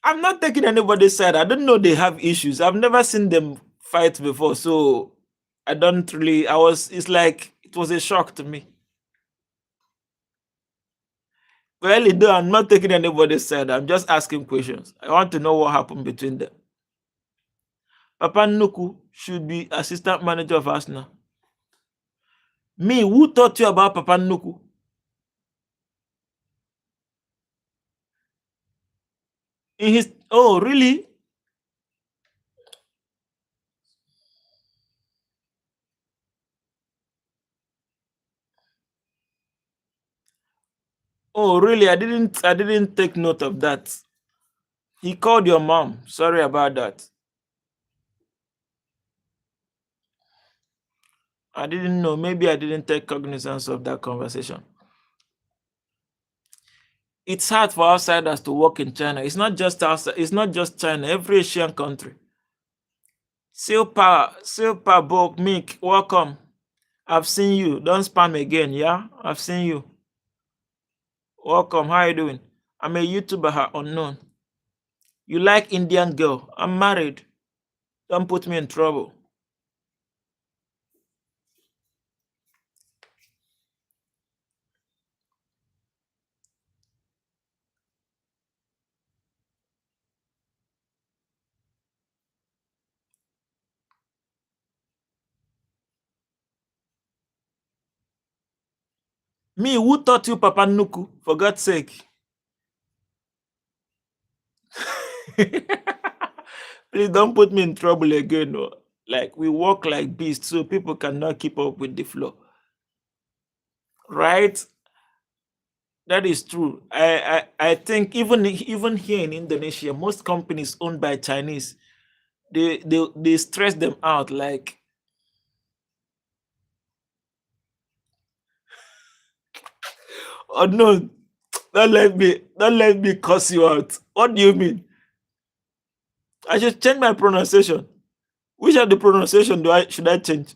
I'm not taking anybody's side. I don't know they have issues. I've never seen them fight before, so I don't really. It's like it was a shock to me. Well, though I'm not taking anybody's side. I'm just asking questions. I want to know what happened between them. Papa Nuku should be assistant manager of Arsenal. Me, who taught you about Papa Nuku? Oh, really? Oh, really? I didn't take note of that. He called your mom. Sorry about that. I didn't know. Maybe I didn't take cognizance of that conversation. It's hard for outsiders to work in China. It's not just outside, it's not just China, every Asian country. Silpa Bok Mink, welcome. I've seen you. Don't spam again, yeah? I've seen you. Welcome. How you doing? I'm a YouTuber unknown. You like Indian girl? I'm married. Don't put me in trouble. Me, who taught you Papa Nuku? For God's sake. Please don't put me in trouble again. No. Like we walk like beasts, so people cannot keep up with the flow. Right? That is true. I think even here in Indonesia, most companies owned by Chinese, they stress them out like, oh no, don't let me cuss you out. What do you mean? I should change my pronunciation. Which of the pronunciation should I change?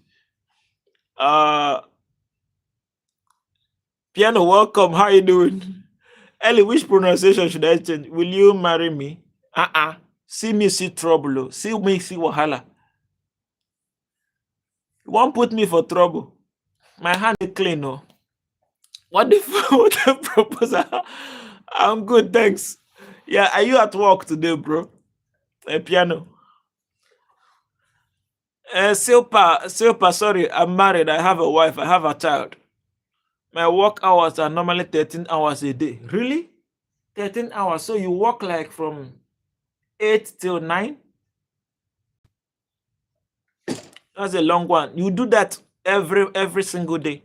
Uh Piano, welcome. How you doing? Ellie, which pronunciation should I change? Will you marry me? See me see trouble. Oh. See me see wahala. You won't put me for trouble. My hand is clean. Oh. What the what the proposal? I'm good, thanks. Yeah, are you at work today, bro? Piano. Silpa, sorry, I'm married. I have a wife. I have a child. My work hours are normally 13 hours a day. Really? 13 hours. So you work like from 8 till 9? That's a long one. You do that every single day.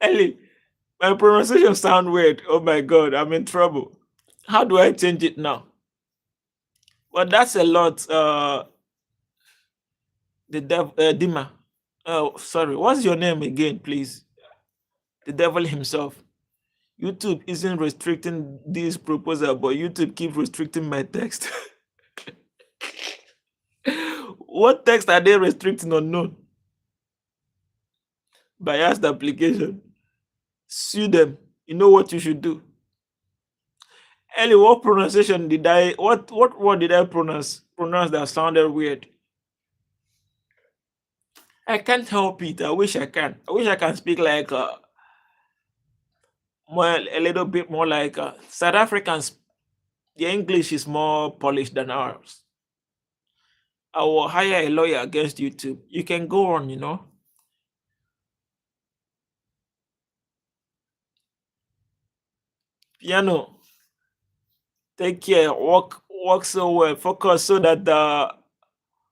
Ellie, my pronunciation sound weird. Oh my god, I'm in trouble. How do I change it now? Well, that's a lot. Dima. Oh, sorry. What's your name again, please? The devil himself. YouTube isn't restricting this proposal, but YouTube keeps restricting my text. What text are they restricting? Unknown? Biased application. Sue them. You know what you should do. Ellie, what pronunciation did I what word did I pronounce that sounded weird? I can't help it. I wish I can. I wish I can speak like a little bit more like South Africans. The English is more polished than ours. I will hire a lawyer against YouTube. You can go on, Piano, take care. Work so well. Focus so that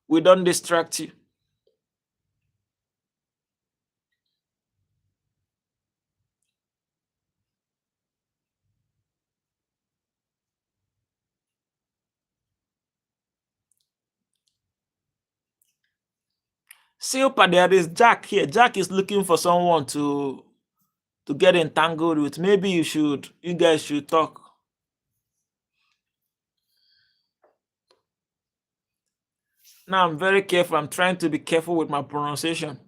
we don't distract you. Silpa, there is Jack here. Jack is looking for someone to get entangled with. Maybe you guys should talk. Now I'm very careful. I'm trying to be careful with my pronunciation.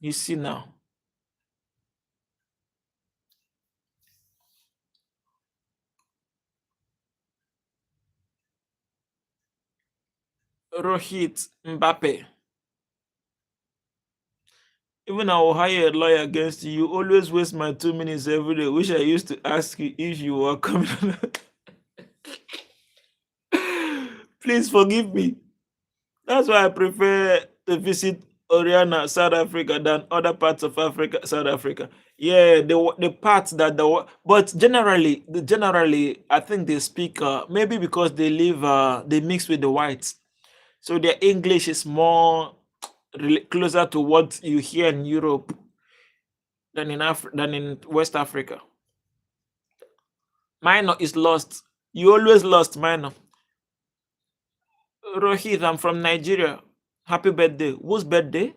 You see now. Rohit Mbappe. Even I will hire a lawyer against you. You always waste my 2 minutes every day. Wish I used to ask you if you were coming. Please forgive me. That's why I prefer to visit Oriana, South Africa, than other parts of Africa, South Africa. Yeah, the parts that but generally, I think they speak maybe because they live they mix with the whites, so their English is more closer to what you hear in Europe than in West Africa. Minor is lost. You always lost minor. Rohit, I'm from Nigeria. Happy birthday. Whose birthday?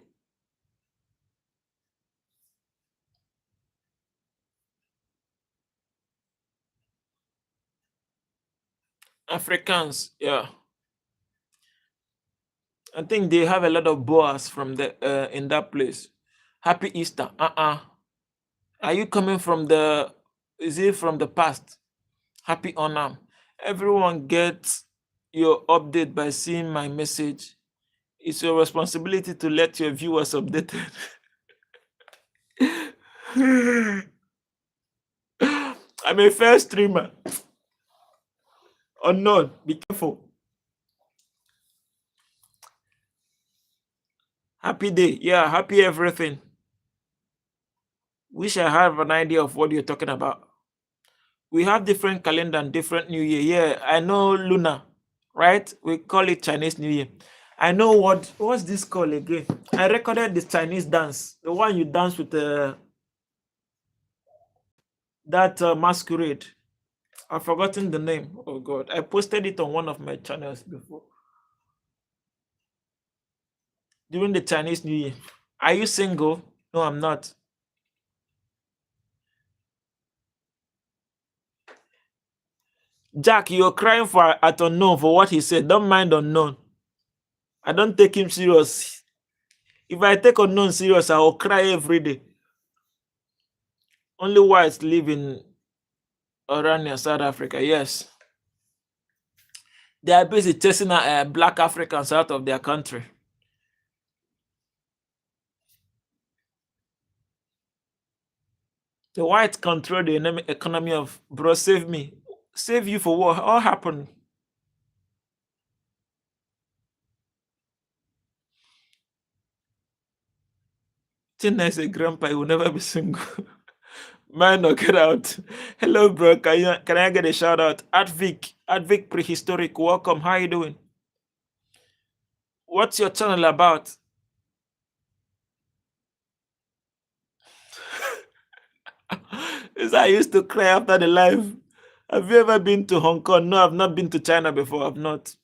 Africans. Yeah. I think they have a lot of boas from the in that place. Happy Easter. Are you coming from the? Is it from the past? Happy Onam. Everyone gets your update by seeing my message. It's your responsibility to let your viewers updated. I'm a first streamer. Unknown. Be careful. Happy day. Yeah, happy everything. Wish I have an idea of what you're talking about. We have different calendar and different New Year. Yeah, I know Luna, right? We call it Chinese New Year. I know what's this called again? I recorded this Chinese dance, the one you dance with that masquerade. I've forgotten the name. Oh God, I posted it on one of my channels before during the Chinese New Year. Are you single? No, I'm not. Jack, you're crying for at unknown for what he said. Don't mind unknown. I don't take him serious. If I take unknown serious, I will cry every day. Only whites live in Orania, South Africa. Yes, they are busy chasing black Africans out of their country. The whites control the economy of bro. Save me, save you for what? What happened? Tina is a grandpa. He will never be single. Man, no, get out. Hello, bro. Can I get a shout out? Advic Prehistoric. Welcome. How you doing? What's your channel about? This I used to cry after the live. Have you ever been to Hong Kong? No, I've not been to China before. I've not.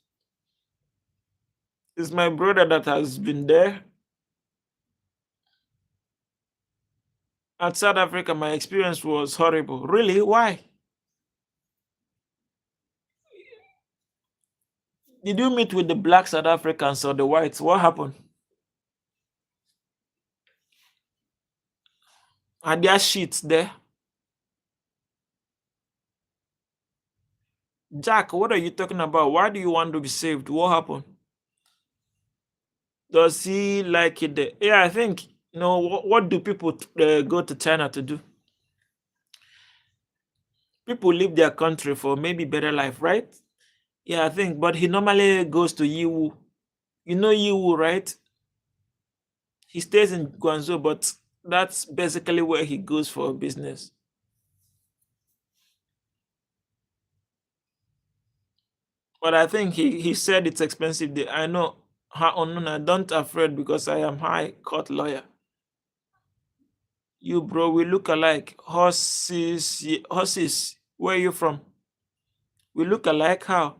It's my brother that has been there. At South Africa, my experience was horrible. Really? Why? Did you meet with the black South Africans or the whites? What happened? Are there sheets there? Jack, what are you talking about? Why do you want to be saved? What happened? Does he like it there? Yeah, I think, what do people go to China to do? People leave their country for maybe better life, right? Yeah, I think, but he normally goes to Yiwu. You know Yiwu, right? He stays in Guangzhou, but that's basically where he goes for business. But I think he said it's expensive there. I know. I don't afraid because I am high court lawyer. You bro, we look alike. Horses. Where are you from? We look alike. How?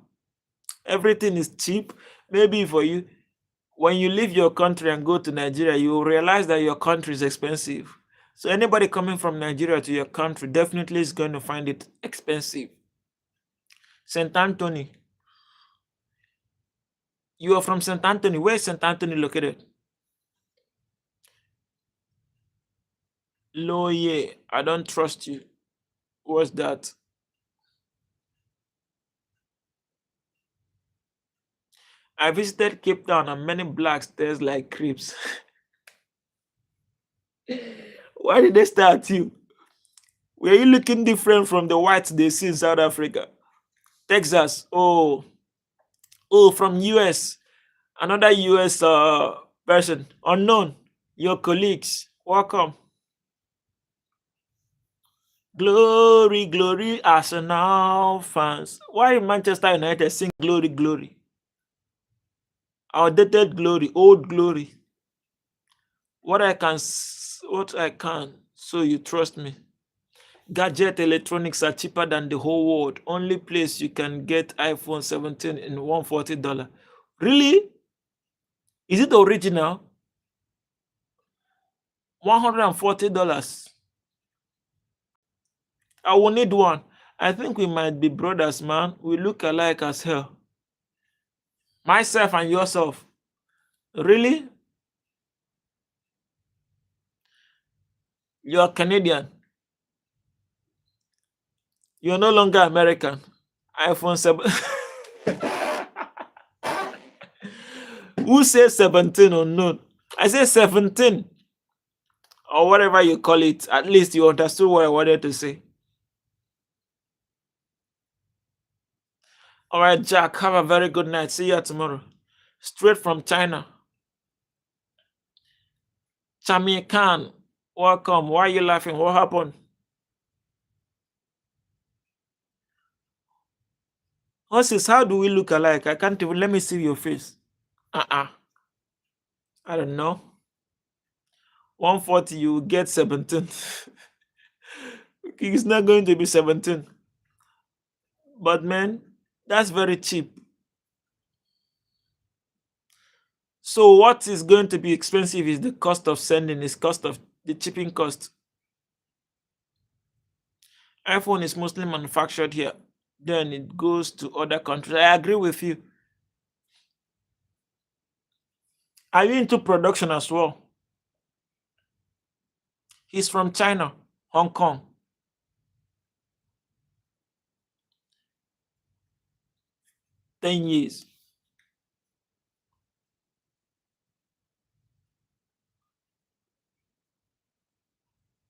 Everything is cheap. Maybe for you, when you leave your country and go to Nigeria, you will realize that your country is expensive. So anybody coming from Nigeria to your country definitely is going to find it expensive. St. Anthony. You are from St. Anthony. Where is St. Anthony located? Loye, I don't trust you. What's that? I visited Cape Town and many blacks there's like creeps. Why did they start at you? Were you looking different from the whites they see in South Africa? Texas. Oh, from US. Another US person. Unknown. Your colleagues. Welcome. Glory, glory, Arsenal fans. Why Manchester United sing glory, glory? Outdated glory, old glory. What I can, so you trust me. Gadget electronics are cheaper than the whole world. Only place you can get iPhone 17 in $140. Really? Is it original? $140. I will need one. I think we might be brothers, man. We look alike as hell. Myself and yourself. Really? You're Canadian. You're no longer American. iPhone 7. Who says 17 unknown? I say 17 or whatever you call it. At least you understood what I wanted to say. All right, Jack, have a very good night. See you tomorrow. Straight from China. Chami Khan, welcome. Why are you laughing? What happened? Horses, how do we look alike? I can't even. Let me see your face. I don't know. 140, you get 17. It's not going to be 17. But man, that's very cheap. So what is going to be expensive is the cost of sending, is cost of the shipping cost. iPhone is mostly manufactured here. Then it goes to other countries. I agree with you. Are you into production as well? He's from China, Hong Kong. 10 years.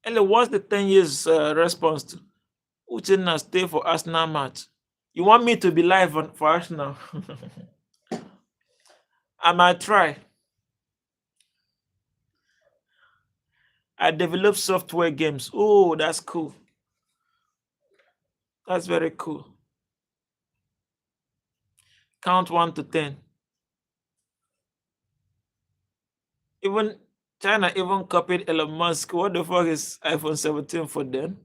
Hello, what's the 10 years response to? Uchenna stay for Arsenal match. You want me to be live for Arsenal? I might try. I develop software games. Oh, that's cool. That's very cool. Count 1 to 10. Even China even copied Elon Musk. What the fuck is iPhone 17 for them?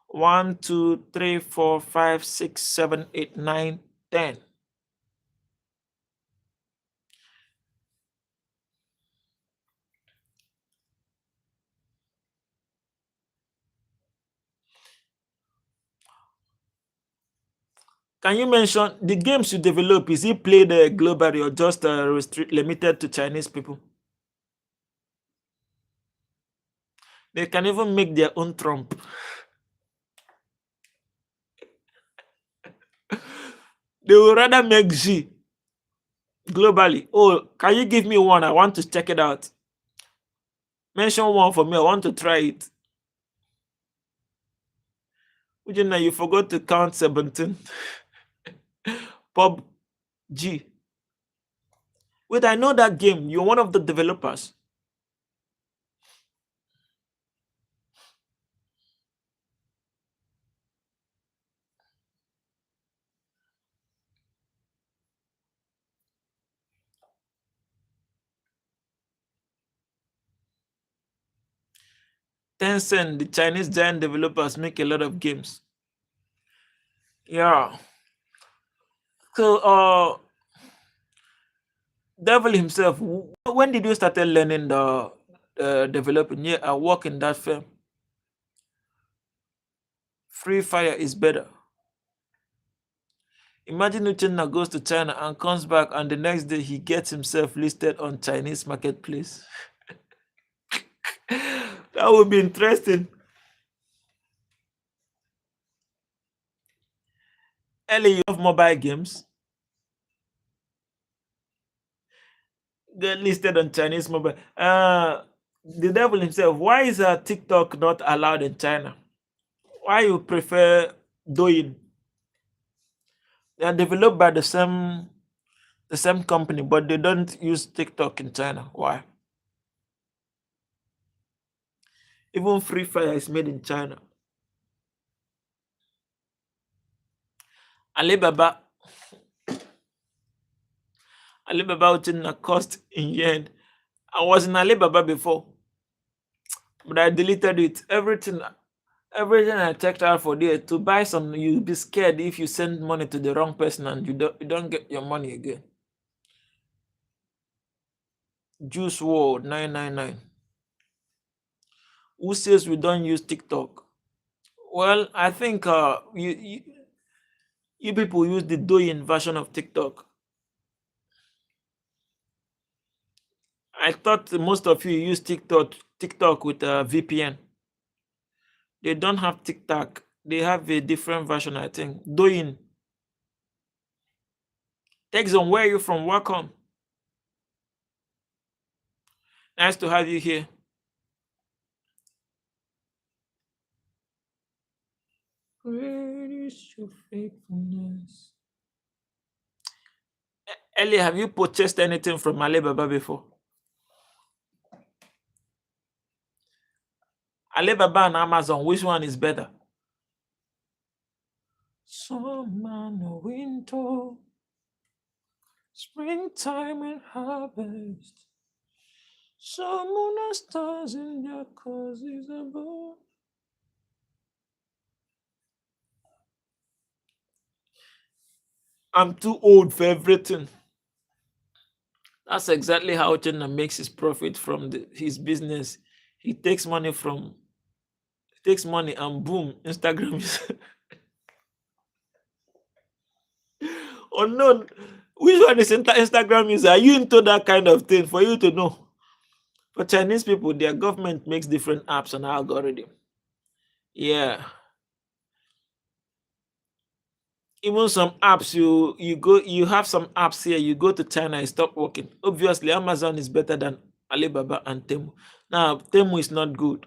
1, 2, 3, 4, 5, 6, 7, 8, 9, 10. Can you mention the games you develop? Is it played globally or just limited to Chinese people? They can even make their own Trump. They would rather make G globally. Oh, can you give me one? I want to check it out. Mention one for me. I want to try it. Ujina, you forgot to count 17. Pub G. Wait, I know that game. You're one of the developers. Tencent, the Chinese giant developers, make a lot of games. Yeah. So, Devil himself, when did you start learning the developing? Yeah, I work in that firm. Free Fire is better. Imagine Uchenna goes to China and comes back, and the next day he gets himself listed on Chinese marketplace. That would be interesting. Ellie, you have mobile games get listed on Chinese mobile. The devil himself. Why is TikTok not allowed in China? Why you prefer Douyin? They are developed by the same company, but they don't use TikTok in China. Why? Even Free Fire is made in China. Alibaba, Alibaba which is cost in yen. I was in Alibaba before, but I deleted it. Everything I checked out for there to buy some, you'll be scared if you send money to the wrong person and you don't get your money again. Juice World 999. Who says we don't use TikTok? Well, I think you people use the Douyin version of TikTok. I thought most of you use TikTok with a VPN. They don't have TikTok. They have a different version, I think. Douyin. Texon, where are you from? Welcome. Nice to have you here. Where is your faithfulness? Ellie, have you purchased anything from Alibaba before? Alibaba and Amazon, which one is better? Summer, no winter, springtime and harvest. Sun, moon, and stars in their causes above. I'm too old for everything. That's exactly how China makes his profit from his business. He takes money and boom, Instagram is unknown. Which one is Instagram user? Are you into that kind of thing for you to know? For Chinese people, their government makes different apps and algorithm. Yeah. Even some apps you have some apps here, you go to China, it stop working. Obviously, Amazon is better than Alibaba and Temu. Now, Temu is not good.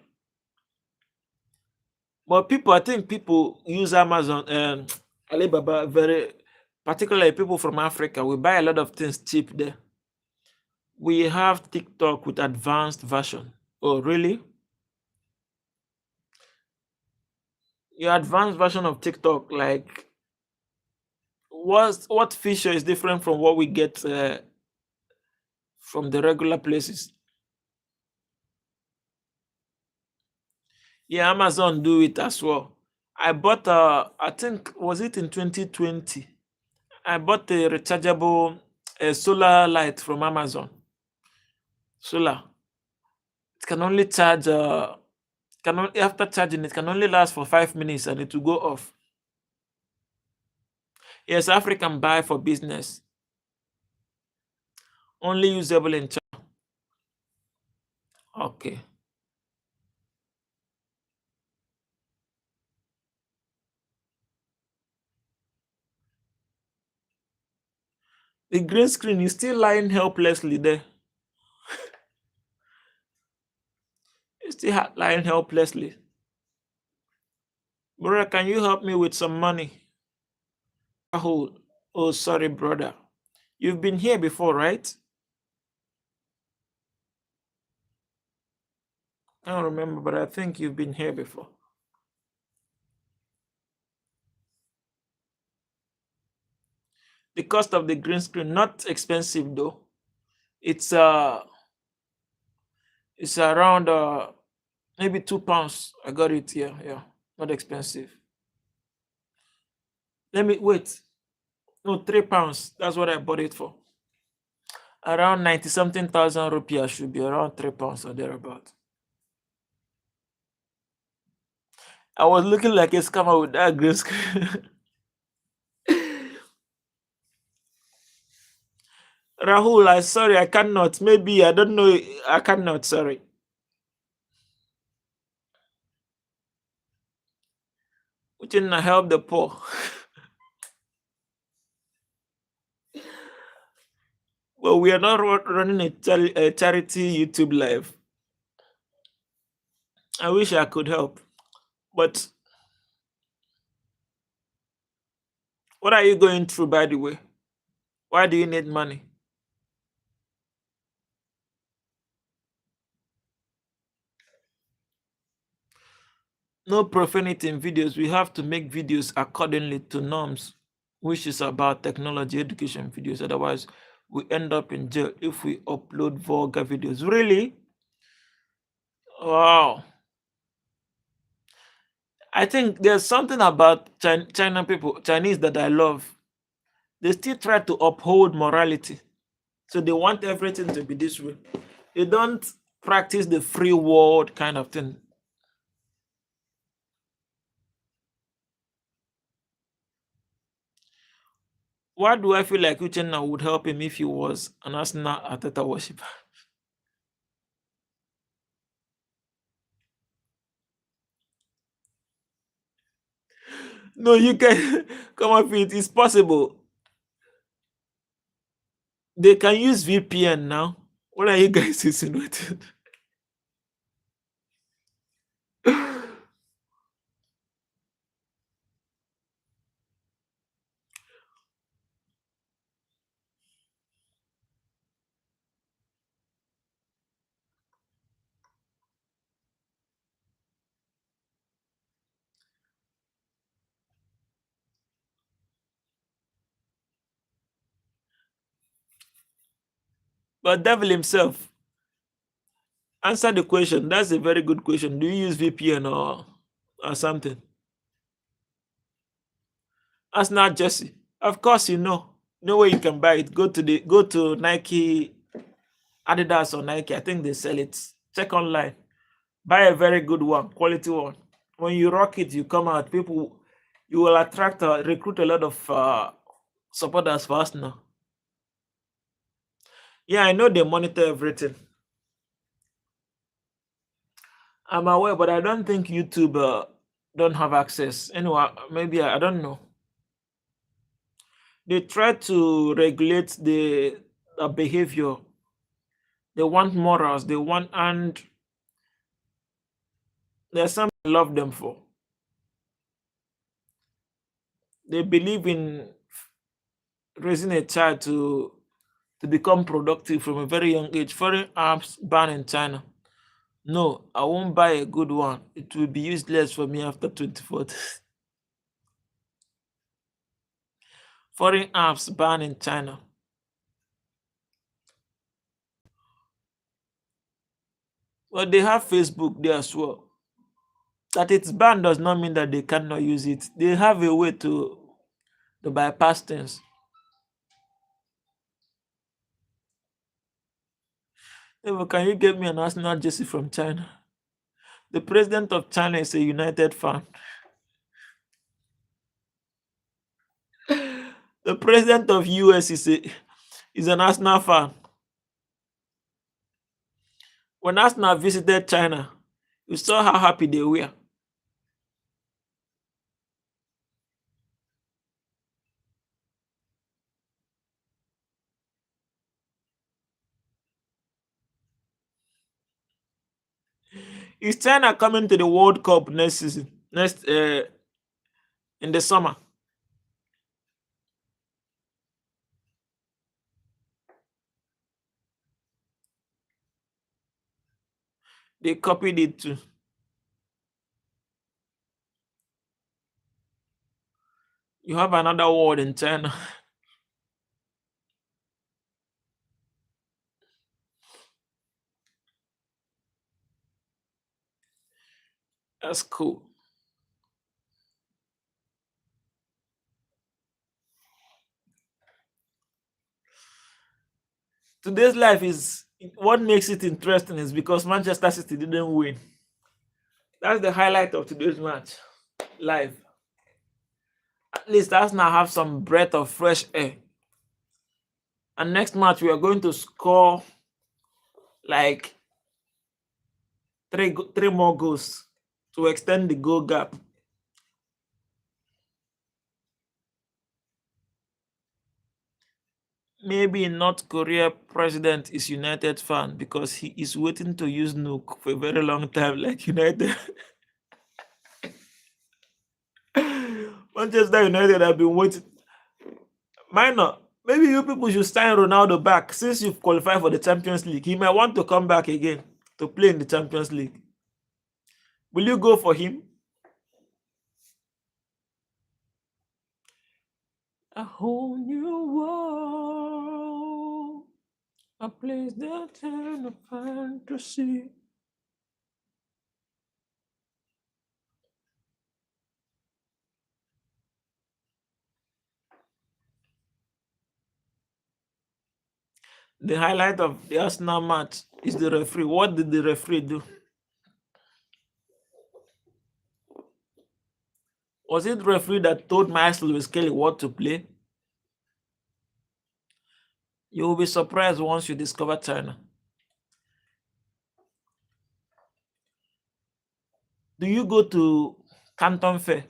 But I think people use Amazon and Alibaba very, particularly people from Africa. We buy a lot of things cheap there. We have TikTok with advanced version. Oh, really? Your advanced version of TikTok, like what feature is different from what we get from the regular places? Yeah, Amazon do it as well. I bought I think was it in 2020? I bought a rechargeable solar light from Amazon. Solar. It can only charge after charging it can only last for 5 minutes and it will go off. Yes, African buy for business. Only usable in China. Okay. The green screen is still lying helplessly there. It's still lying helplessly. Brother, can you help me with some money? Oh, sorry, brother. You've been here before, right? I don't remember, but I think you've been here before. The cost of the green screen, not expensive though. It's it's around maybe £2. I got it here. Yeah, not expensive. Let me wait. No, £3. That's what I bought it for. Around 90 something thousand rupiah should be around £3 or thereabout. I was looking like a scammer with that green screen. Rahul, I sorry, I cannot. Maybe I don't know. I cannot. Sorry. Uchenna help the poor. Well, we are not running a charity YouTube live. I wish I could help. But what are you going through, by the way? Why do you need money? No profanity in videos. We have to make videos accordingly to norms, which is about technology education videos. Otherwise, we end up in jail if we upload vulgar videos. Really? Wow. I think there's something about China people, Chinese, that I love. They still try to uphold morality. So they want everything to be this way. They don't practice the free world kind of thing. Why do I feel like Uchenna would help him if he was an Arsenal Ateta worshipper? No, you can come up with it. It's possible. They can use VPN now. What are you guys insinuating? But devil himself, answer the question. That's a very good question. Do you use VPN or something? Arsenal jersey. Of course you know. No way you can buy it. Go to Nike, Adidas or Nike. I think they sell it. Check online. Buy a very good one, quality one. When you rock it, you come out. People, you will recruit a lot of supporters for Arsenal. Yeah, I know they monitor everything. I'm aware, but I don't think YouTube don't have access. Anyway, maybe I don't know. They try to regulate the behavior. They want morals. They want, and there's something I love them for. They believe in raising a child to become productive from a very young age. Foreign arms banned in China. No, I won't buy a good one. It will be useless for me after 24th. Foreign apps banned in China. Well, they have Facebook there as well. That it's banned does not mean that they cannot use it. They have a way to bypass things. Evo, can you get me an Arsenal jersey from China? The president of China is a United fan. The president of US is an Arsenal fan. When Arsenal visited China, you saw how happy they were. Is China coming to the World Cup next season? Next in the summer? They copied it too. You have another word in China. That's cool. Today's life is what makes it interesting is because Manchester City didn't win. That's the highlight of today's match. Live. At least Arsenal have some breath of fresh air. And next match we are going to score like three more goals to extend the goal gap. Maybe North Korea president is United fan because he is waiting to use nuke for a very long time, like United. Manchester United have been waiting. Minor, maybe you people should sign Ronaldo back since you've qualified for the Champions League. He might want to come back again to play in the Champions League. Will you go for him? A whole new world, a place that turn of fantasy. The highlight of the Arsenal match is the referee. What did the referee do? Was it the referee that told Michael Lewis Kelly what to play? You will be surprised once you discover China. Do you go to Canton Fair?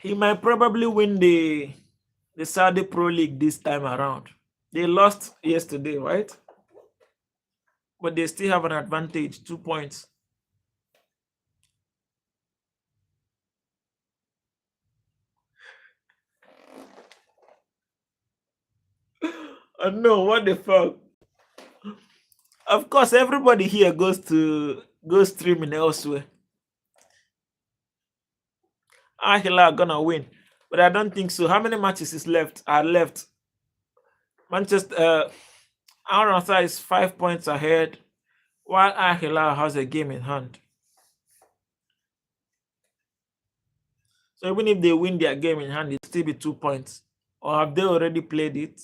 He might probably win the Saudi Pro League this time around. They lost yesterday, right? But they still have an advantage, 2 points. I know what the fuck. Of course, everybody here goes streaming elsewhere. Al Hilal are gonna win, but I don't think so. How many matches is left? Are left? Manchester, Al Nassr is 5 points ahead, while Al Hilal has a game in hand. So even if they win their game in hand, it'll still be 2 points. Or have they already played it?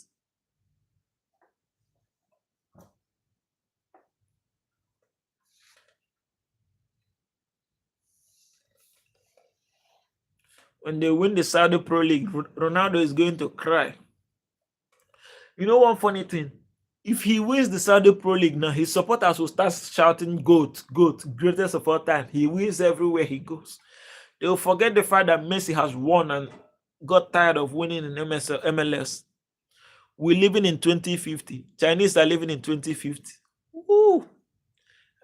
When they win the Saudi Pro League, Ronaldo is going to cry. You know one funny thing? If he wins the Saudi Pro League now, his supporters will start shouting "Goat, Goat, greatest of all time." He wins everywhere he goes. They will forget the fact that Messi has won and got tired of winning in MLS. We're living in 2050. Chinese are living in 2050. Woo!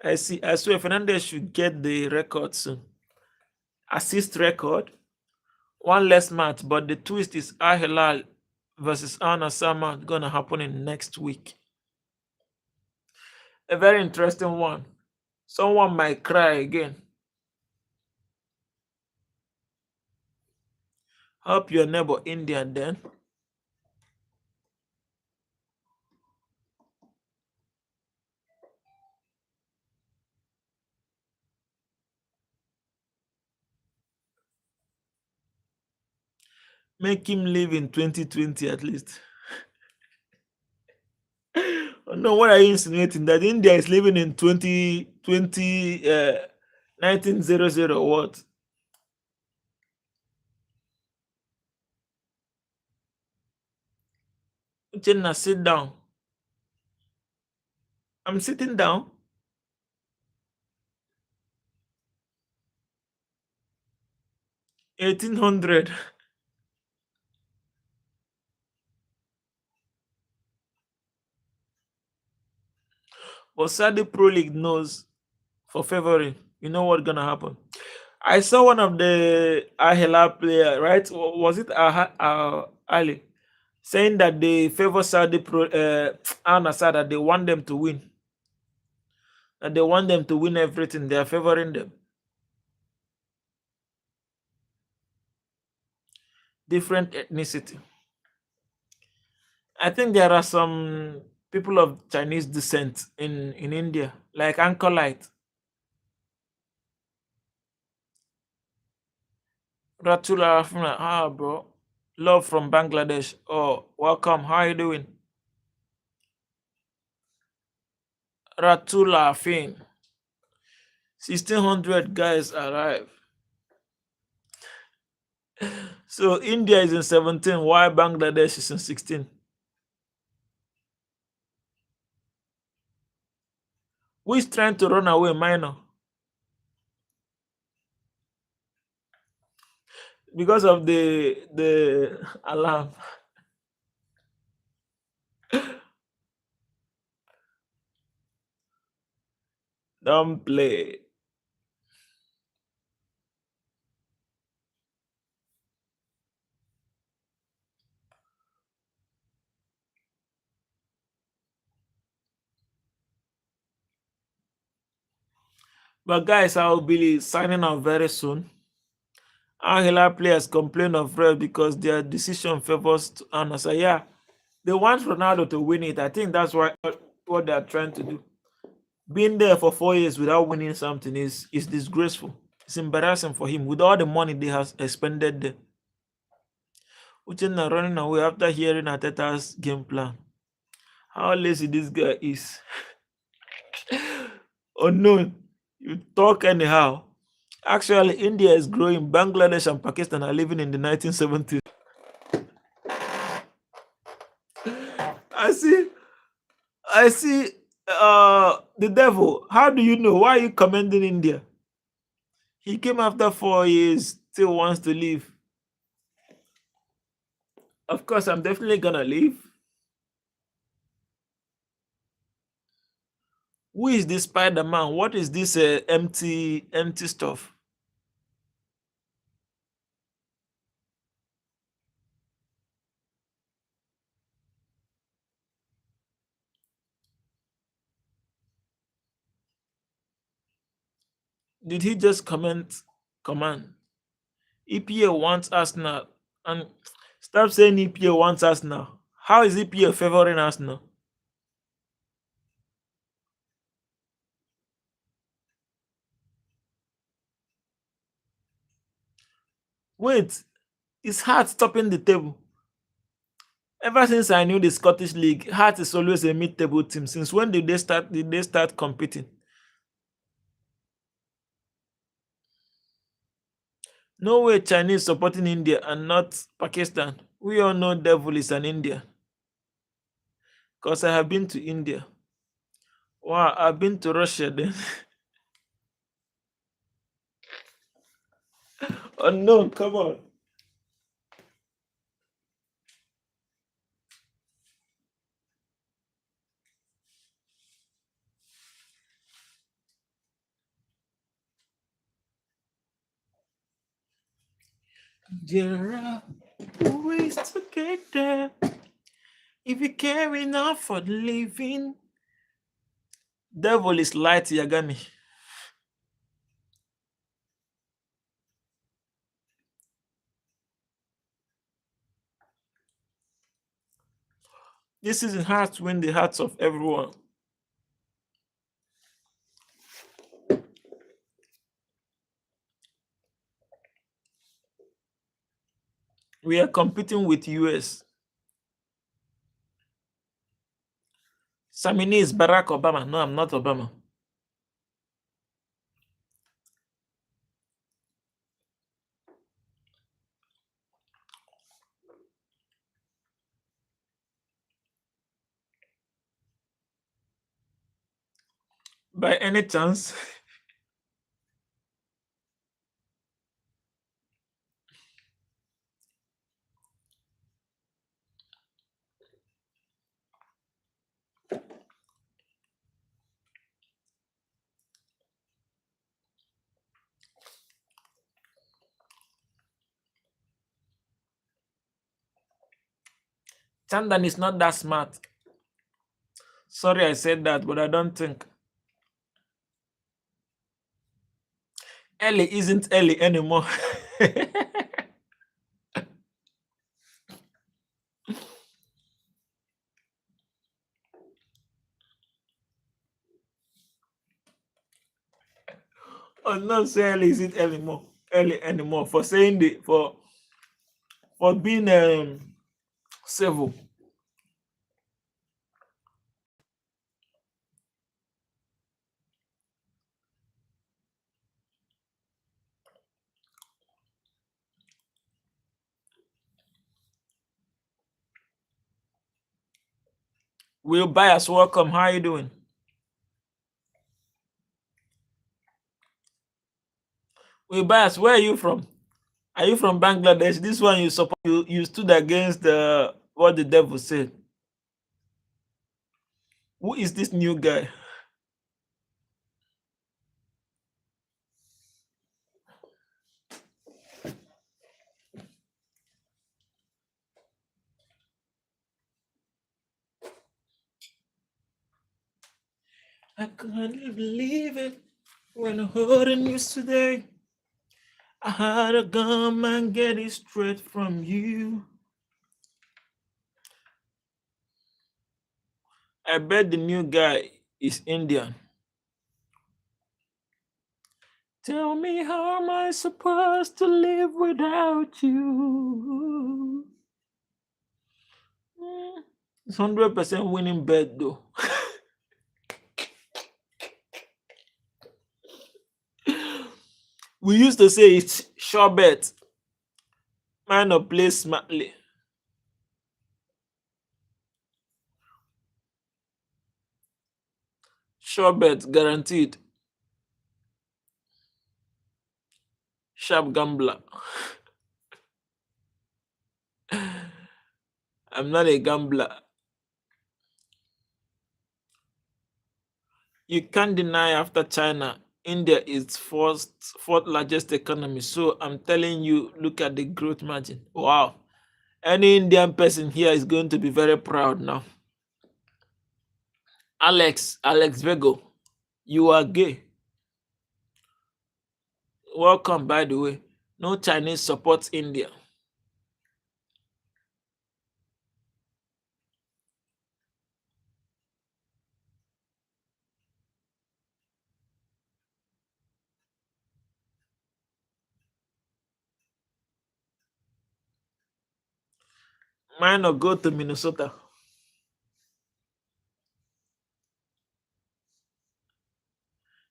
I see. I swear Fernandez should get the record soon. Assist record. One less match, but the twist is Al Hilal versus Al Nassr gonna happen in next week. A very interesting one. Someone might cry again. Help your neighbor India then. Make him live in 2020 at least. No, what are you insinuating? That India is living in 2020, 1900 or what? Uchenna, sit down. I'm sitting down. 1800. But Saudi Pro League knows for favoring. You know what's gonna happen. I saw one of the Al Hilal player, right? Was it Ali, saying that they favor Saudi Pro Al Nassr, that they want them to win. That they want them to win everything. They are favoring them. Different ethnicity. I think there are some people of Chinese descent in India, like Ankolite. Ratula, bro. Love from Bangladesh. Oh, welcome. How are you doing? Ratula Fin. 1600 guys arrive. So India is in 17, while Bangladesh is in 16. Who is trying to run away, minor? because of the alarm. Don't play. But guys, I'll be signing out very soon. Angela players complain of ref because their decision favors Al Nassr. Yeah, they want Ronaldo to win it. I think that's what they're trying to do. Being there for 4 years without winning something is disgraceful. It's embarrassing for him with all the money they have expended there. Uchenna running away after hearing Ateta's game plan. How lazy this guy is. Unknown. You talk anyhow. Actually, India is growing. Bangladesh and Pakistan are living in the 1970s. I see. I see. The devil. How do you know? Why are you commending India? He came after 4 years, still wants to leave. Of course, I'm definitely gonna leave. Who is this Spider-Man? What is this empty stuff? Did he just command? EPA wants Arsenal, and stop saying EPA wants Arsenal. How is EPA favoring Arsenal? Wait, is Heart stopping the table? Ever since I knew the Scottish League, Heart is always a mid-table team. Since when did they start? Did they start competing? No way Chinese supporting India and not Pakistan. We all know Devil is an India. Because I have been to India. Wow, I've been to Russia then. Oh no, come on. There are ways to get there. If you care enough for living, Devil is light Yagami. This season has to win the hearts of everyone. We are competing with US. Samini is Barack Obama. No, I'm not Obama. By any chance. Chandan is not that smart. Sorry I said that, but I don't think. Ellie isn't Ellie anymore. Oh no, say Ellie isn't anymore. Ellie anymore for saying for being civil. Will Bias, welcome. How you doing? Will Bias, where are you from? Are you from Bangladesh? This one you support, you stood against what the devil said. Who is this new guy? I can't believe it when I heard the news today. I had to come and get it straight from you. I bet the new guy is Indian. Tell me, how am I supposed to live without you? It's 100% winning bet though. We used to say it's sure bet. Man or play smartly. Sure bet, guaranteed. Sharp gambler. I'm not a gambler. You can't deny after China, India is fourth largest economy. So I'm telling you, look at the growth margin. Wow. Any Indian person here is going to be very proud now. Alex Vego, you are gay. Welcome, by the way. No Chinese supports India. Mine or go to Minnesota.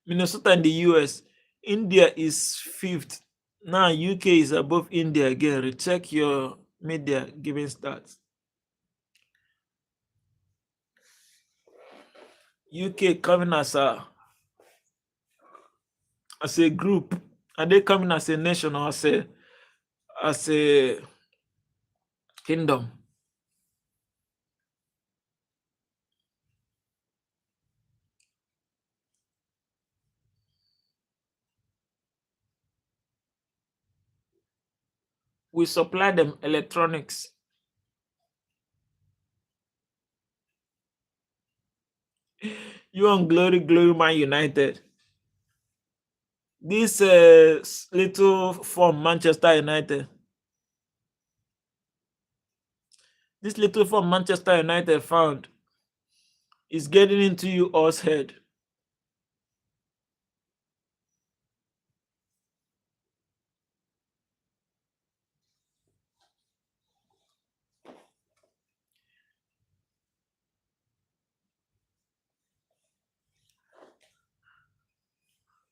Minnesota in the US. India is fifth. Now UK is above India again. Recheck your media giving stats. UK coming as a group. Are they coming as a nation or as a kingdom? We supply them electronics. You on Glory Man United. This little from Manchester United. This little from Manchester United found is getting into you all's head.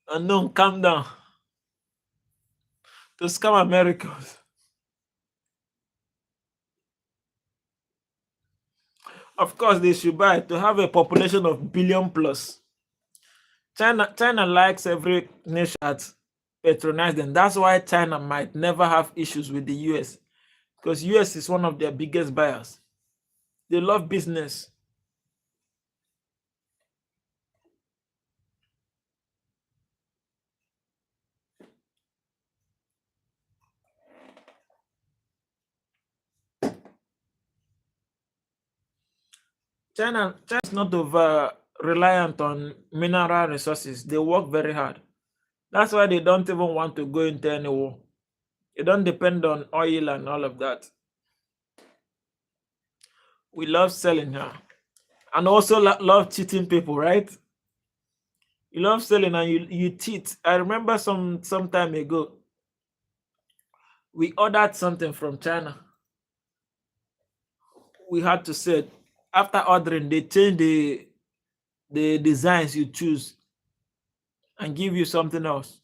Unknown, calm down. To scam Americans. Of course, they should buy to have a population of billion plus. China likes every nation that patronize them. That's why China might never have issues with the US, because US is one of their biggest buyers. They love business. China is not over reliant on mineral resources. They work very hard. That's why they don't even want to go into any war. They don't depend on oil and all of that. We love selling her, and also love cheating people, right? You love selling and you cheat. I remember some time ago, we ordered something from China. We had to say, after ordering, they change the designs you choose and give you something else.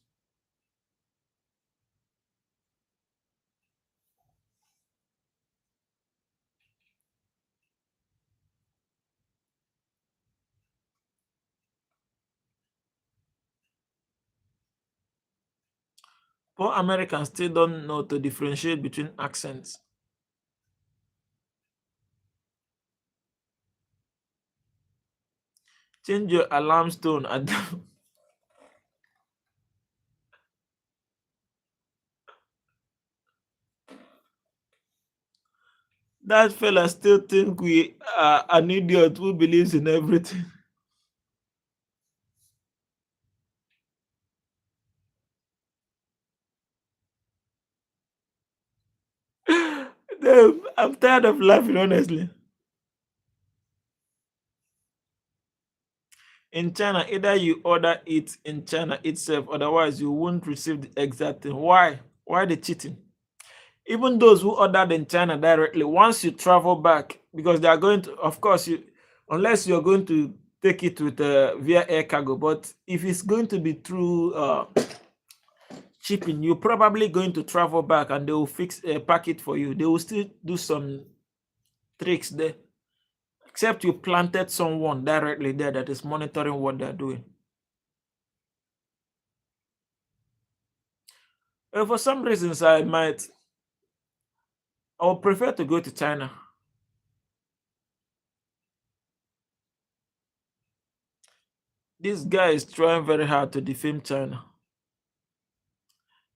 Poor Americans still don't know to differentiate between accents. Change your alarm tone. That fella still think we are an idiot who believes in everything. I'm tired of laughing, honestly. In China, either you order it in China itself, otherwise you won't receive the exact thing. Why? Why the cheating? Even those who ordered in China directly, once you travel back, because they are going to, of course, you unless you're going to take it with via air cargo, but if it's going to be through shipping, you're probably going to travel back and they will fix pack it for you. They will still do some tricks there, except you planted someone directly there that is monitoring what they're doing. For some reasons, I would prefer to go to China. This guy is trying very hard to defame China.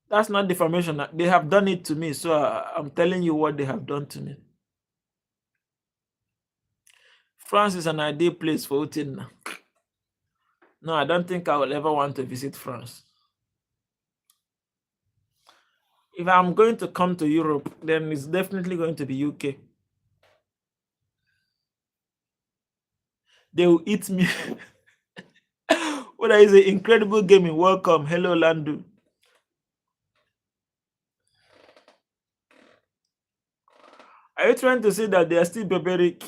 That's not defamation. They have done it to me, so I'm telling you what they have done to me. France is an ideal place for Utina. No, I don't think I will ever want to visit France. If I'm going to come to Europe, then it's definitely going to be UK. They will eat me. What is an incredible gaming? Welcome. Hello, Landu. Are you trying to say that they are still barbaric?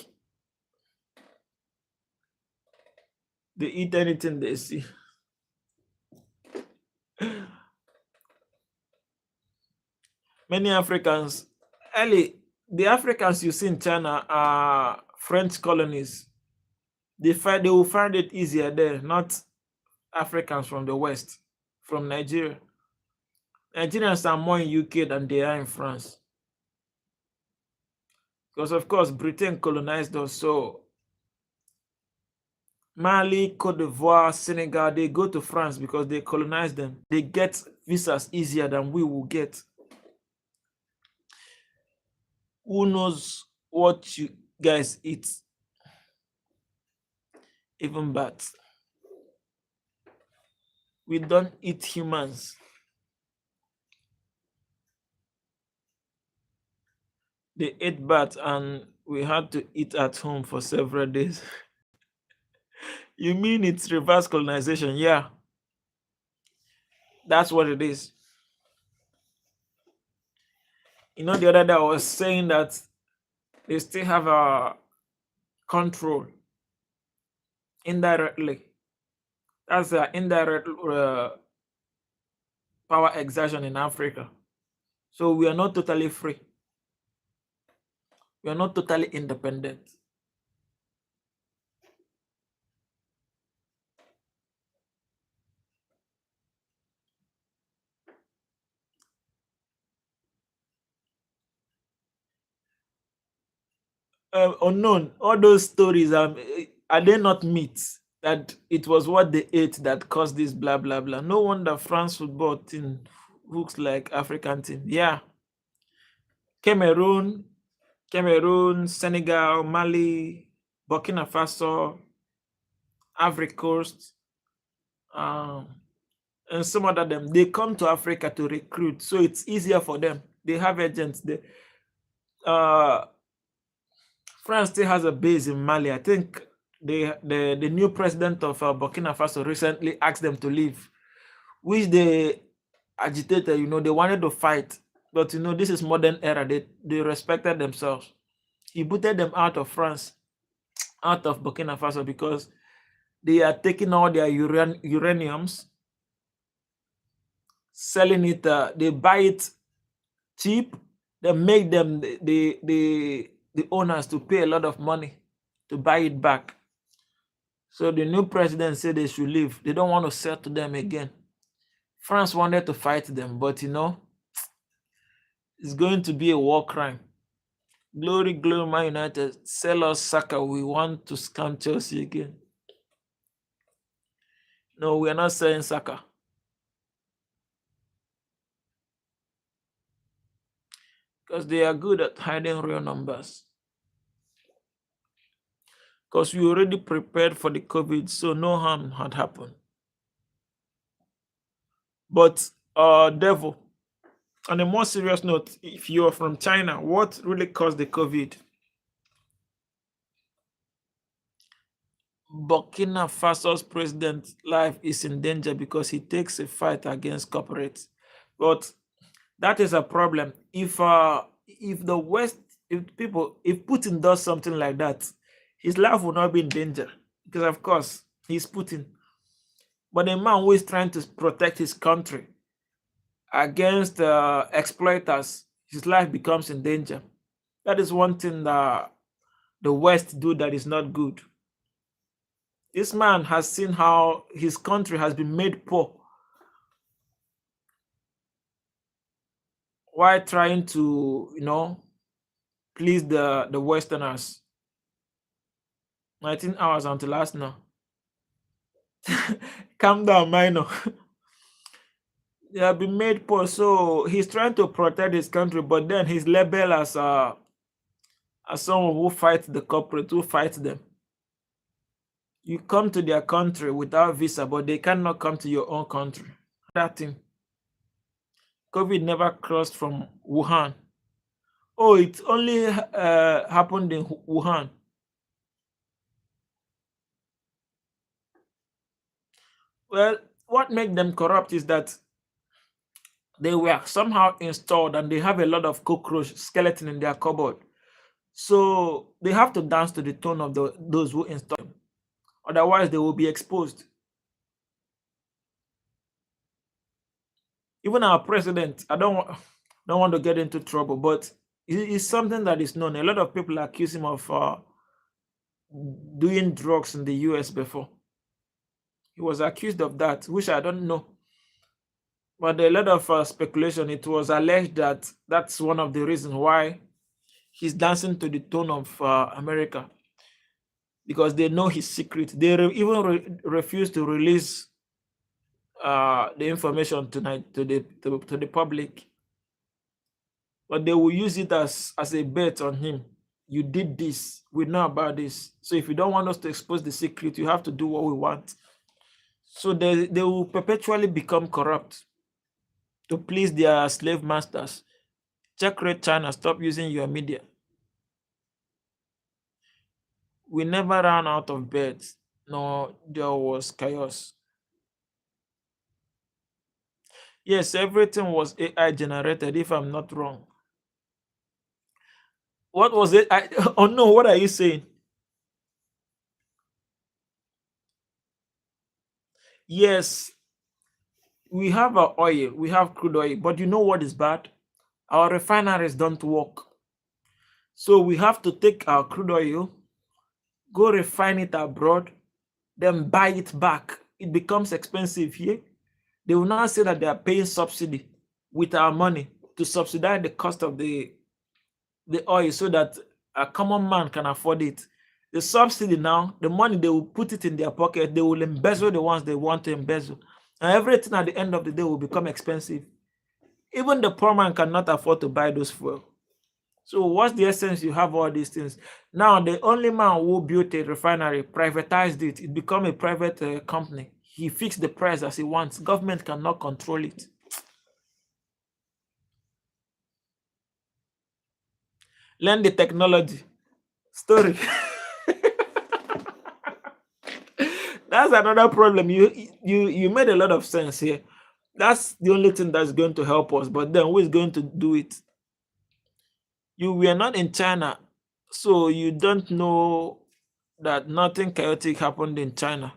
They eat anything they see. Many Africans, the Africans you see in China are French colonies. They will find it easier there, not Africans from the West, from Nigeria. Nigerians are more in UK than they are in France. Because of course Britain colonized us, so Mali, Cote d'Ivoire, Senegal, they go to France because they colonized them. They get visas easier than we will get. Who knows what you guys eat? Even bats. We don't eat humans. They ate bats and we had to eat at home for several days. You mean it's reverse colonization? Yeah. That's what it is. You know, the other day I was saying that they still have a control indirectly. That's an indirect power exertion in Africa. So we are not totally free. We are not totally independent. Unknown, all those stories are they not myths that it was what they ate that caused this blah blah blah? No wonder France football team looks like African team. Yeah, Cameroon, Senegal, Mali, Burkina Faso, Ivory Coast, and some other them. They come to Africa to recruit, so it's easier for them. They have agents. France still has a base in Mali. I think the new president of Burkina Faso recently asked them to leave, which they agitated. You know, they wanted to fight, but you know, this is modern era. They respected themselves. He booted them out of France, out of Burkina Faso, because they are taking all their uraniums, selling it. They buy it cheap. They make them the owners to pay a lot of money to buy it back. So the new president said they should leave. They don't want to sell to them again. France wanted to fight them, but it's going to be a war crime. Glory, glory, Man United. Sell us Saka. We want to scam Chelsea again. No, we are not selling Saka. Because they are good at hiding real numbers. Because we already prepared for the COVID, so no harm had happened. But Devil, on a more serious note, if you are from China, what really caused the COVID? Burkina Faso's president's life is in danger because he takes a fight against corporates. But that is a problem. If the West, if Putin does something like that, his life will not be in danger because, of course, he's Putin. But a man who is trying to protect his country against exploiters, his life becomes in danger. That is one thing that the West do that is not good. This man has seen how his country has been made poor while trying to, please the Westerners. 19 hours until last now. Calm down, minor. They have been made poor, so he's trying to protect his country, but then he's labeled as someone who fights the corporate, who fights them. You come to their country without visa, but they cannot come to your own country. That thing. COVID never crossed from Wuhan. Oh, it only happened in Wuhan. Well, what makes them corrupt is that they were somehow installed and they have a lot of cockroach skeleton in their cupboard. So they have to dance to the tone of those who install them. Otherwise, they will be exposed. Even our president, I don't want to get into trouble, but it's something that is known. A lot of people accuse him of doing drugs in the US before. He was accused of that, which I don't know. But a lot of speculation, it was alleged that that's one of the reasons why he's dancing to the tone of America, because they know his secret. They even refuse to release the information tonight to the public, but they will use it as a bet on him. You did this, we know about this, so if you don't want us to expose the secret, you have to do what we want. So they will perpetually become corrupt to please their slave masters. Check Red China, stop using your media. We never ran out of beds, no, there was chaos. Yes, everything was AI generated, if I'm not wrong. What was it? Oh no, what are you saying? Yes, we have our oil, we have crude oil, but you know what is bad? Our refineries don't work. So we have to take our crude oil, go refine it abroad, then buy it back. It becomes expensive here. They will now say that they are paying subsidy with our money to subsidize the cost of the oil so that a common man can afford it. The subsidy now, the money, they will put it in their pocket, they will embezzle the ones they want to embezzle. And everything at the end of the day will become expensive. Even the poor man cannot afford to buy those fuel. So what's the essence? You have all these things. Now, the only man who built a refinery privatized it. It became a private company. He fixed the price as he wants. Government cannot control it. Learn the technology. Story. That's another problem. You made a lot of sense here. That's the only thing that's going to help us. But then who is going to do it? You were not in China, so you don't know that nothing chaotic happened in China.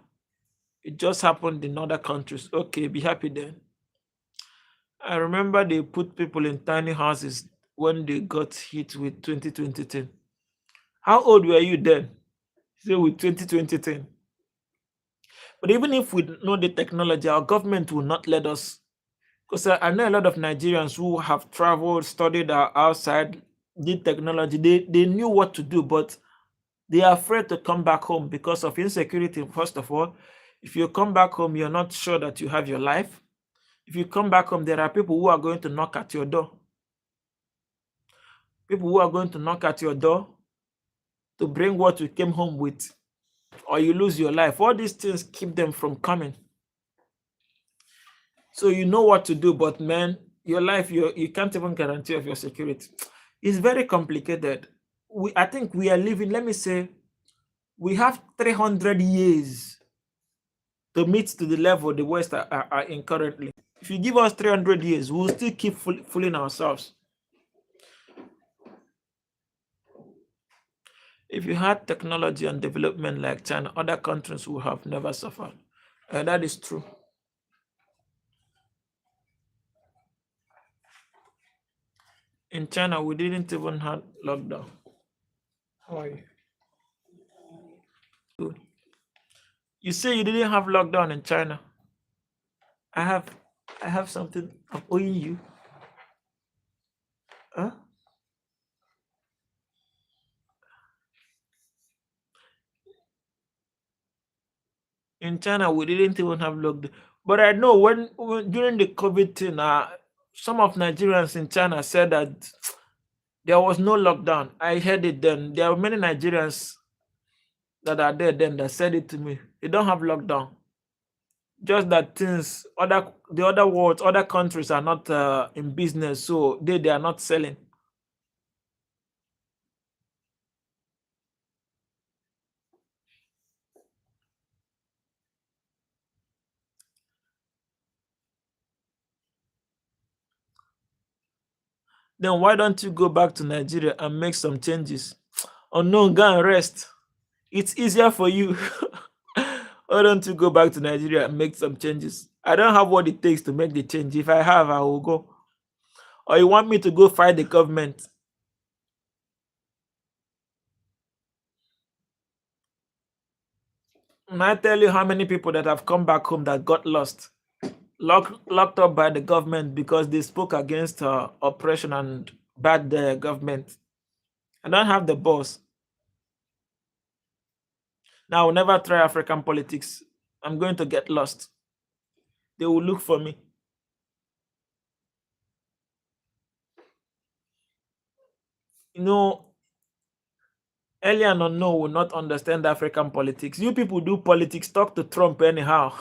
It just happened in other countries. Okay, be happy then. I remember they put people in tiny houses when they got hit with 2020. How old were you then? Say with 2020. But even if we know the technology, our government will not let us Because I know a lot of Nigerians who have traveled, studied outside, did technology. They knew what to do, but they are afraid to come back home because of insecurity. First of all, if you come back home, you're not sure that you have your life. If you come back home, there are people who are going to knock at your door. People who are going to knock at your door to bring what you came home with, or you lose your life. All these things keep them from coming. So you know what to do, but man, your life, you can't even guarantee of your security. It's very complicated. I think we are living, let me say, we have 300 years to meet to the level the West are in currently. If you give us 300 years, we'll still keep fooling ourselves. If you had technology and development like China, other countries would have never suffered. That is true. In China, we didn't even have lockdown. How are you? Good. You say you didn't have lockdown in China. I have something I'm owing you. Huh? In China, we didn't even have lockdown. But I know when during the COVID thing, some of Nigerians in China said that there was no lockdown. I heard it then. There are many Nigerians that are there then that said it to me. They don't have lockdown. Just that things, the other worlds, other countries are not in business, so they are not selling. Then why don't you go back to Nigeria and make some changes? Oh no, go and rest. It's easier for you. Why don't you go back to Nigeria and make some changes? I don't have what it takes to make the change. If I have, I will go. Or you want me to go fight the government? And I tell you how many people that have come back home that got lost, locked up by the government because they spoke against oppression and bad government. I don't have the boss. Now I will never try African politics. I'm going to get lost. They will look for me. You know, Elian or no will not understand African politics. You people do politics, talk to Trump anyhow.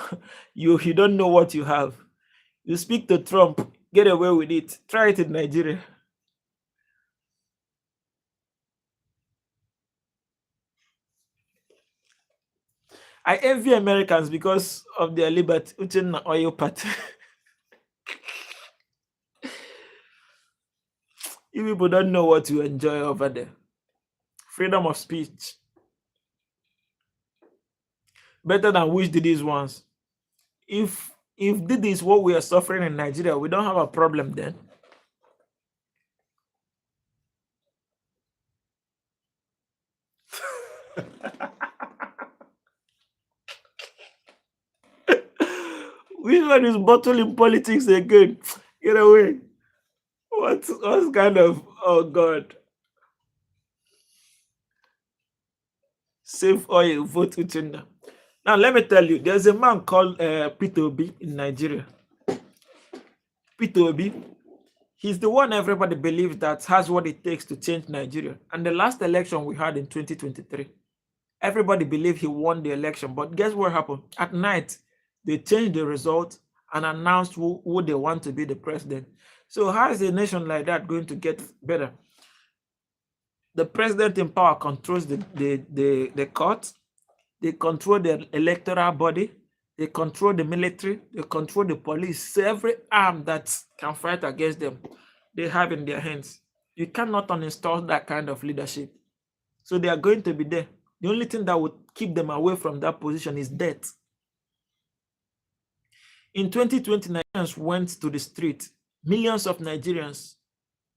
you don't know what you have. You speak to Trump, get away with it. Try it in Nigeria. I envy Americans because of their liberty. Uchenna Oil Party. You people don't know what you enjoy over there. Freedom of speech. Better than which did these ones. If this is what we are suffering in Nigeria, we don't have a problem then. Which one is bottling politics again? Get away. What's kind of, oh God. Save oil, vote Uchenna. Now let me tell you, there's a man called Peter Obi in Nigeria. Peter Obi, he's the one everybody believes that has what it takes to change Nigeria. And the last election we had in 2023, everybody believed he won the election. But guess what happened? At night, they changed the result and announced who they want to be the president. So how is a nation like that going to get better? The president in power controls the court, they control the electoral body, they control the military, they control the police. So every arm that can fight against them, they have in their hands. You cannot uninstall that kind of leadership. So they are going to be there. The only thing that would keep them away from that position is death. In 2020, Nigerians went to the street. Millions of Nigerians.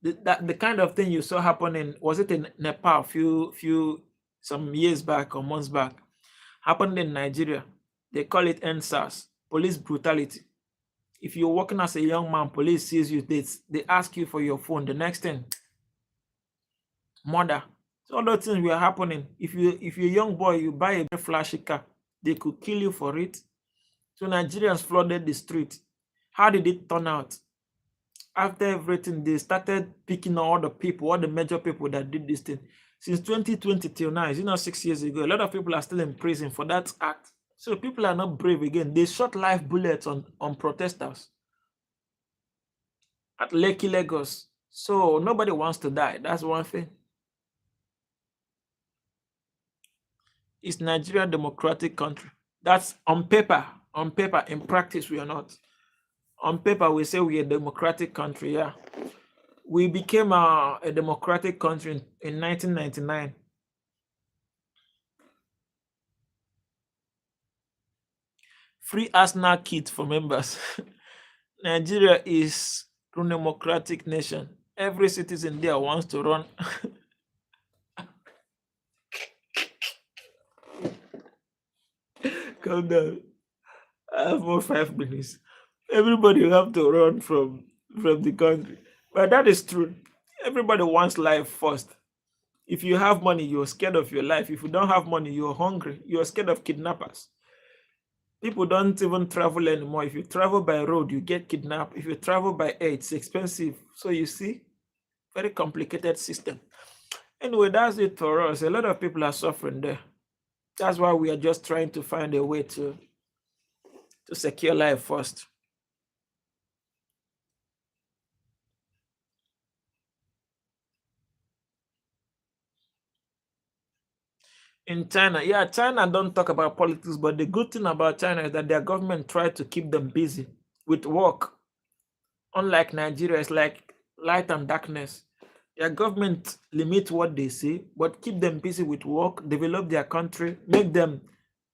The kind of thing you saw happening, was it in Nepal some years back or months back, happened in Nigeria. They call it NSAS, police brutality. If you're working as a young man, police sees you, they ask you for your phone. The next thing, murder. So all those things were happening. If you're a young boy, you buy a very flashy car, they could kill you for it. So Nigerians flooded the street. How did it turn out? After everything, they started picking all the people, all the major people that did this thing. Since 2020 till now, it's not 6 years ago, a lot of people are still in prison for that act. So people are not brave again. They shot live bullets on protesters at Lekki, Lagos. So nobody wants to die. That's one thing. It's Nigeria democratic country. That's on paper. On paper, in practice, we are not. On paper, we say we're a democratic country, yeah. We became a democratic country in 1999. Free Arsenal kit for members. Nigeria is a democratic nation. Every citizen there wants to run. Calm down. I have more 5 minutes. Everybody have to run from the country. But that is true. Everybody wants life first. If you have money, you're scared of your life. If you don't have money, you're hungry. You're scared of kidnappers. People don't even travel anymore. If you travel by road, you get kidnapped. If you travel by air, it's expensive. So you see, very complicated system. Anyway, that's it for us. A lot of people are suffering there. That's why we are just trying to find a way to secure life first. In China, yeah, China don't talk about politics, but the good thing about China is that their government try to keep them busy with work. Unlike Nigeria, it's like light and darkness. Their government limit what they say, but keep them busy with work, develop their country, make them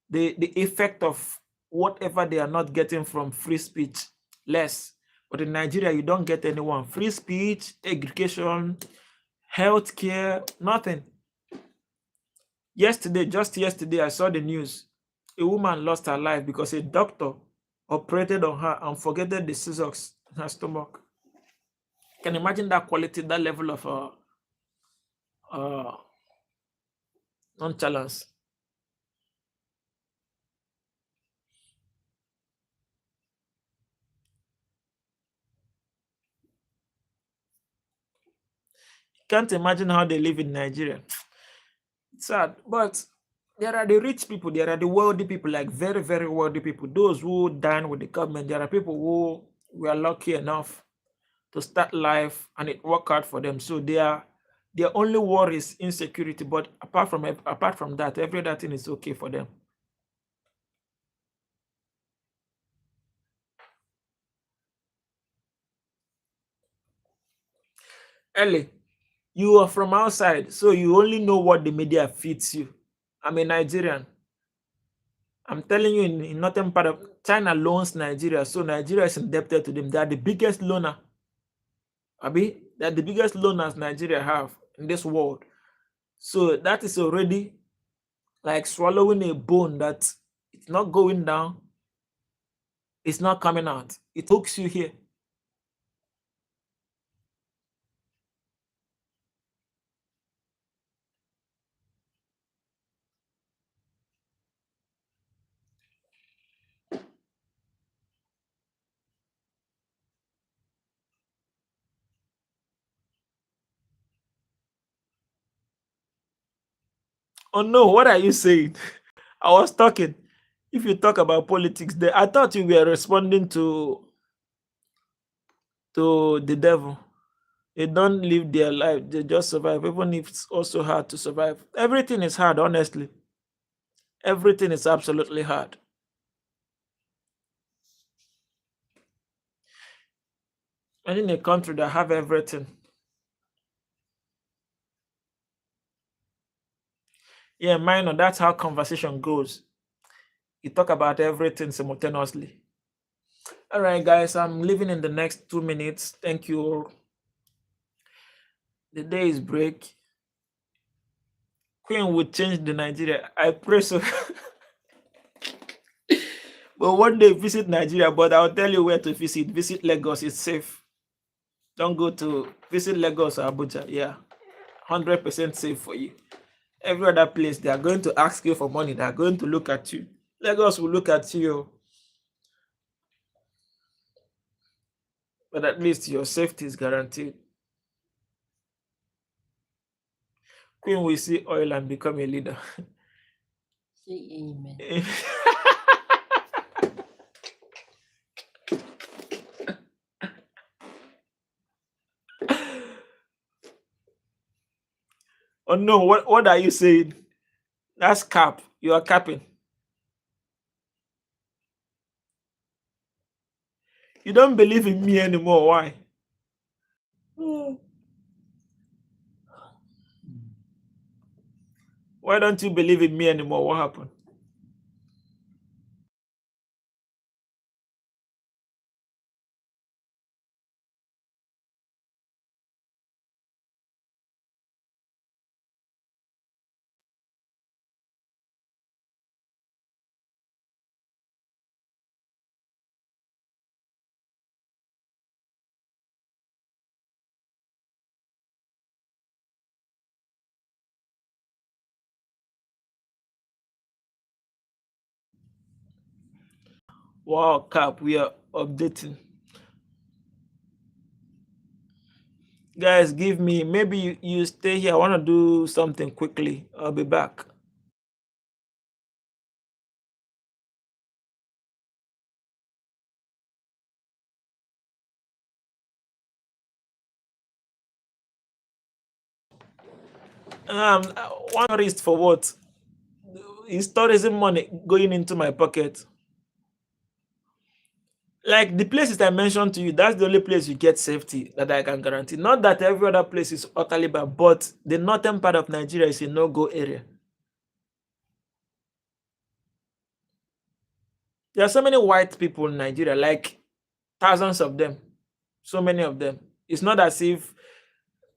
the effect of whatever they are not getting from free speech less. But in Nigeria, you don't get anyone. Free speech, education, healthcare, nothing. Just yesterday, I saw the news. A woman lost her life because a doctor operated on her and forgetted the scissors in her stomach. Can you imagine that quality, that level of uh, nonchalance? Can't imagine how they live in Nigeria. It's sad, but there are the rich people, there are the wealthy people, like very, very wealthy people, those who dine with the government. There are people who were lucky enough to start life and it worked out for them. So their only worry is insecurity. But apart from that, every other thing is okay for them. Ellie, you are from outside, so you only know what the media feeds you. I'm a Nigerian. I'm telling you, in northern part of China loans Nigeria, so Nigeria is indebted to them. They are the biggest loaner. Abi, they're the biggest loaners Nigeria have in this world. So that is already like swallowing a bone that it's not going down, it's not coming out. It hooks you here. Oh no, what are you saying? I was talking. If you talk about politics, I thought you were responding to the devil. They don't live their life, they just survive, even if it's also hard to survive. Everything is hard, honestly. Everything is absolutely hard. And in a country that have everything. Yeah, minor, that's how conversation goes. You talk about everything simultaneously. All right, guys, I'm leaving in the next 2 minutes. Thank you. The day is break. Queen would change the Nigeria. I pray so. But one day visit Nigeria, but I'll tell you where to visit. Visit Lagos, it's safe. Don't go to visit Lagos or Abuja. Yeah, 100% safe for you. Every other place, they are going to ask you for money. They are going to look at you. Lagos will look at you, but at least your safety is guaranteed. Queen will see oil and become a leader. Say amen. Oh no, what are you saying? That's cap. You are capping. You don't believe in me anymore. Why? Hmm. Why don't you believe in me anymore? What happened? Wow, cap. We are updating. Guys, give me, maybe you stay here. I want to do something quickly. I'll be back. One tourist for what? Is tourism money going into my pocket? Like the places I mentioned to you, that's the only place you get safety that I can guarantee. Not that every other place is utterly bad, but the northern part of Nigeria is a no-go area. There are so many white people in Nigeria, like thousands of them, so many of them. It's not as if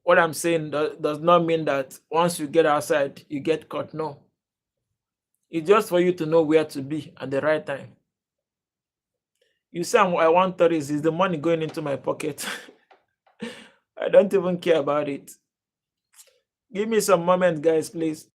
what I'm saying does not mean that once you get outside, you get caught. No, it's just for you to know where to be at the right time. You say I want tourists, is the money going into my pocket? I don't even care about it. Give me some moment, guys, please.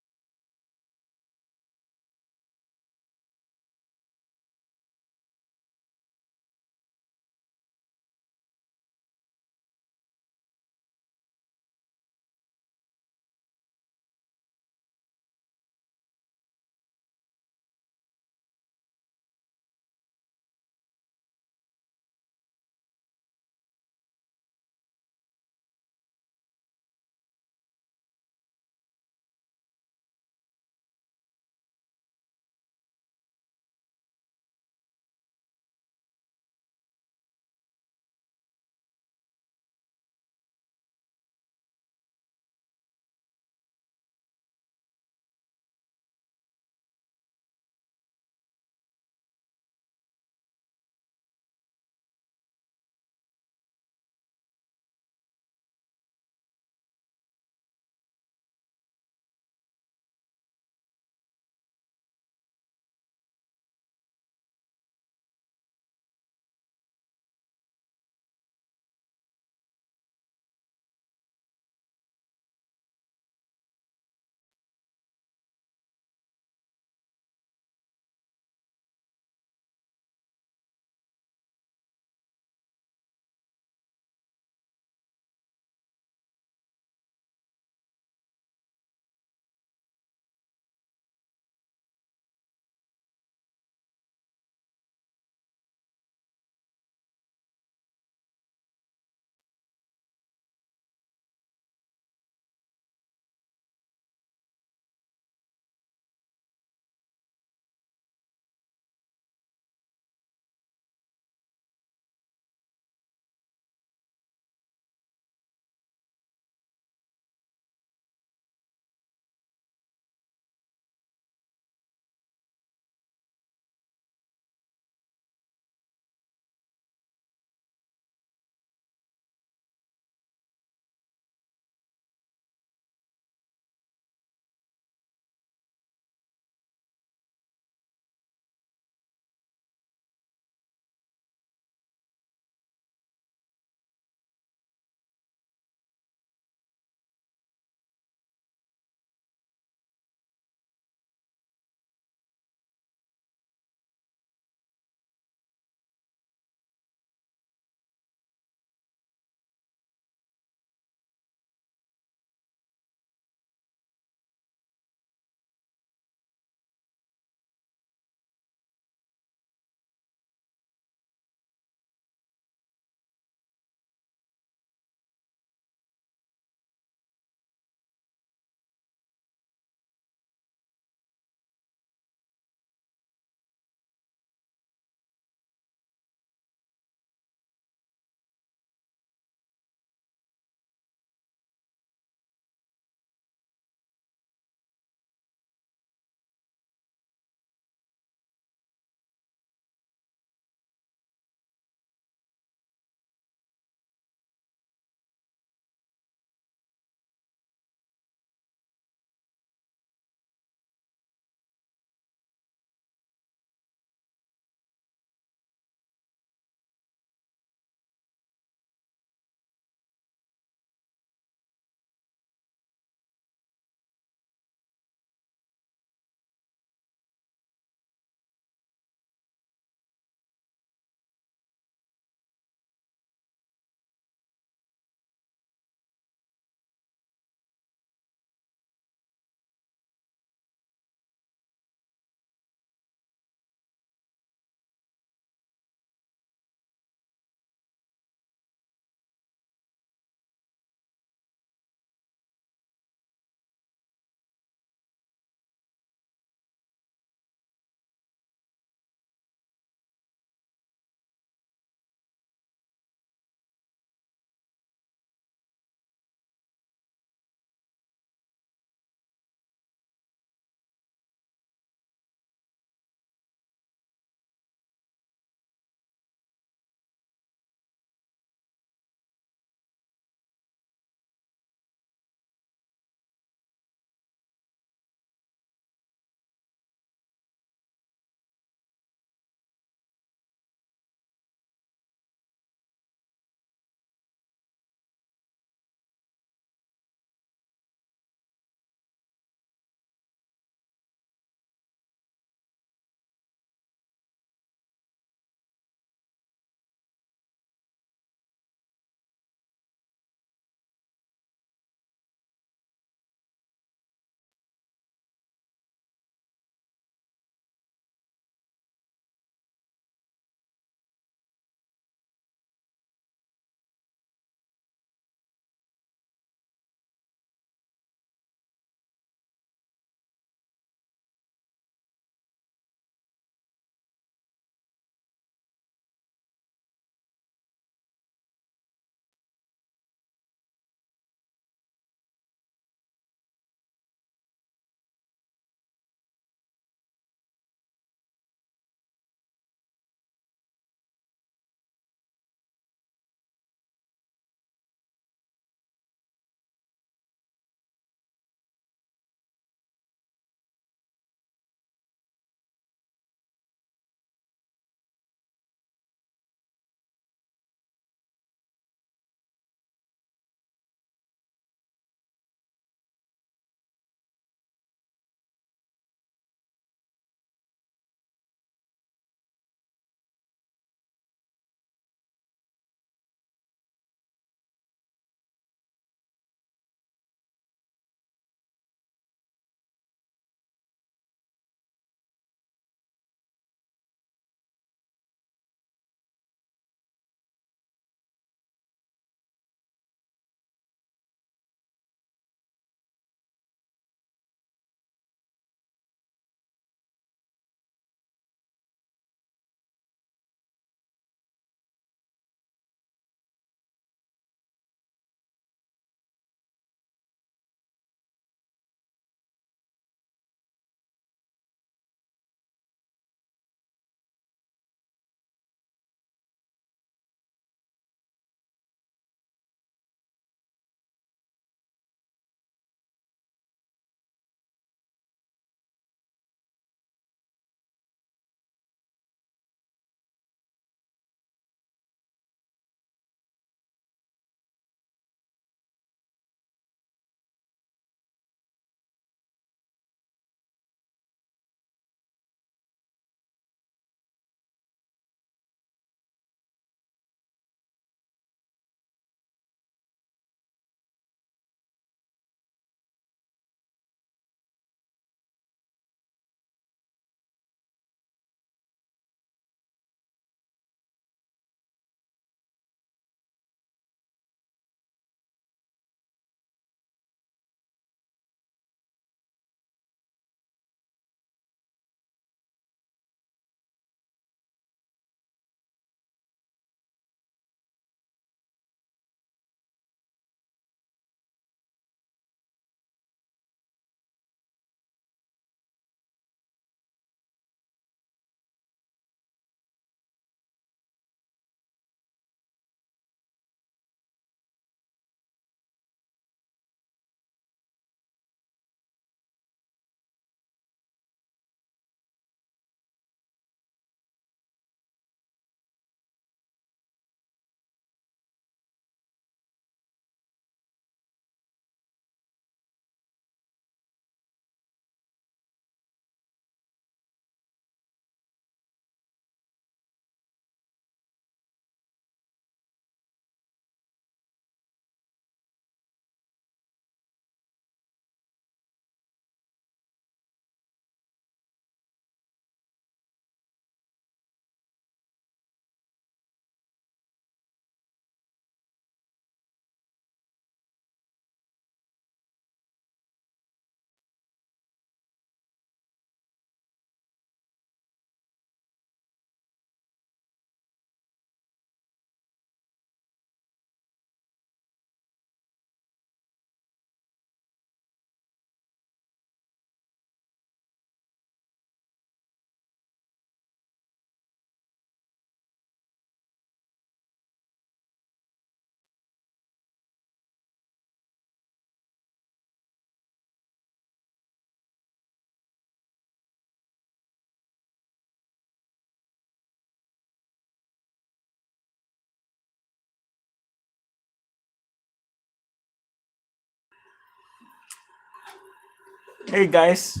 Hey guys,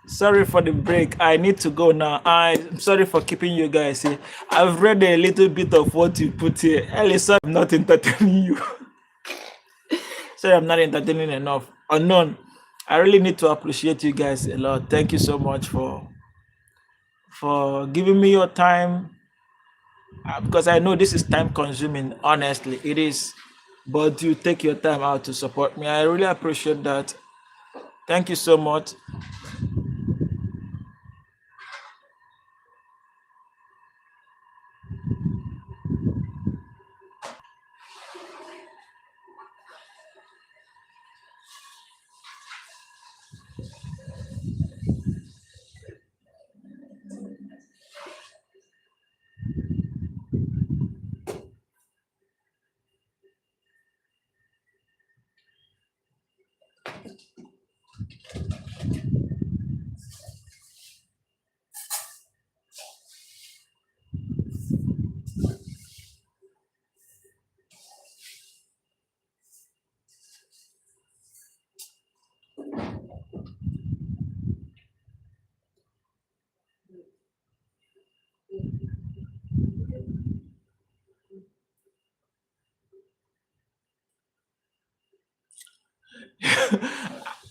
sorry for the break. I need to go now. I'm sorry for keeping you guys here. I've read a little bit of what you put here. Ellie, sorry I'm not entertaining you. Sorry I'm not entertaining enough. Unknown. I really need to appreciate you guys a lot. Thank you so much for giving me your time, because I know this is time consuming. Honestly, it is. But you take your time out to support me. I really appreciate that. Thank you so much.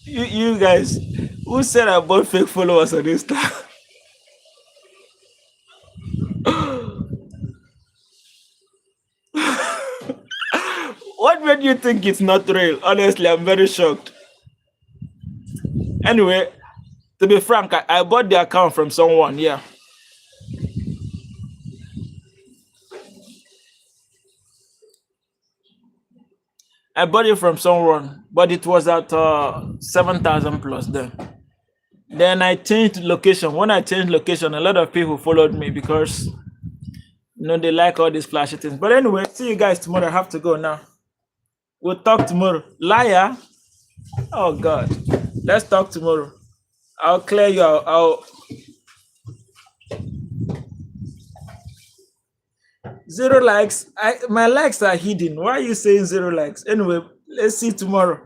You guys, who said I bought fake followers on Insta? What made you think it's not real? Honestly, I'm very shocked. Anyway, to be frank, I bought the account from someone. Yeah, I bought it from someone, but it was at 7,000 plus then. Then I changed location. When I changed location, a lot of people followed me because they like all these flashy things. But anyway, see you guys tomorrow. I have to go now. We'll talk tomorrow. Liar. Oh God. Let's talk tomorrow. I'll clear you out. Zero likes. My likes are hidden. Why are you saying zero likes? Anyway, let's see tomorrow.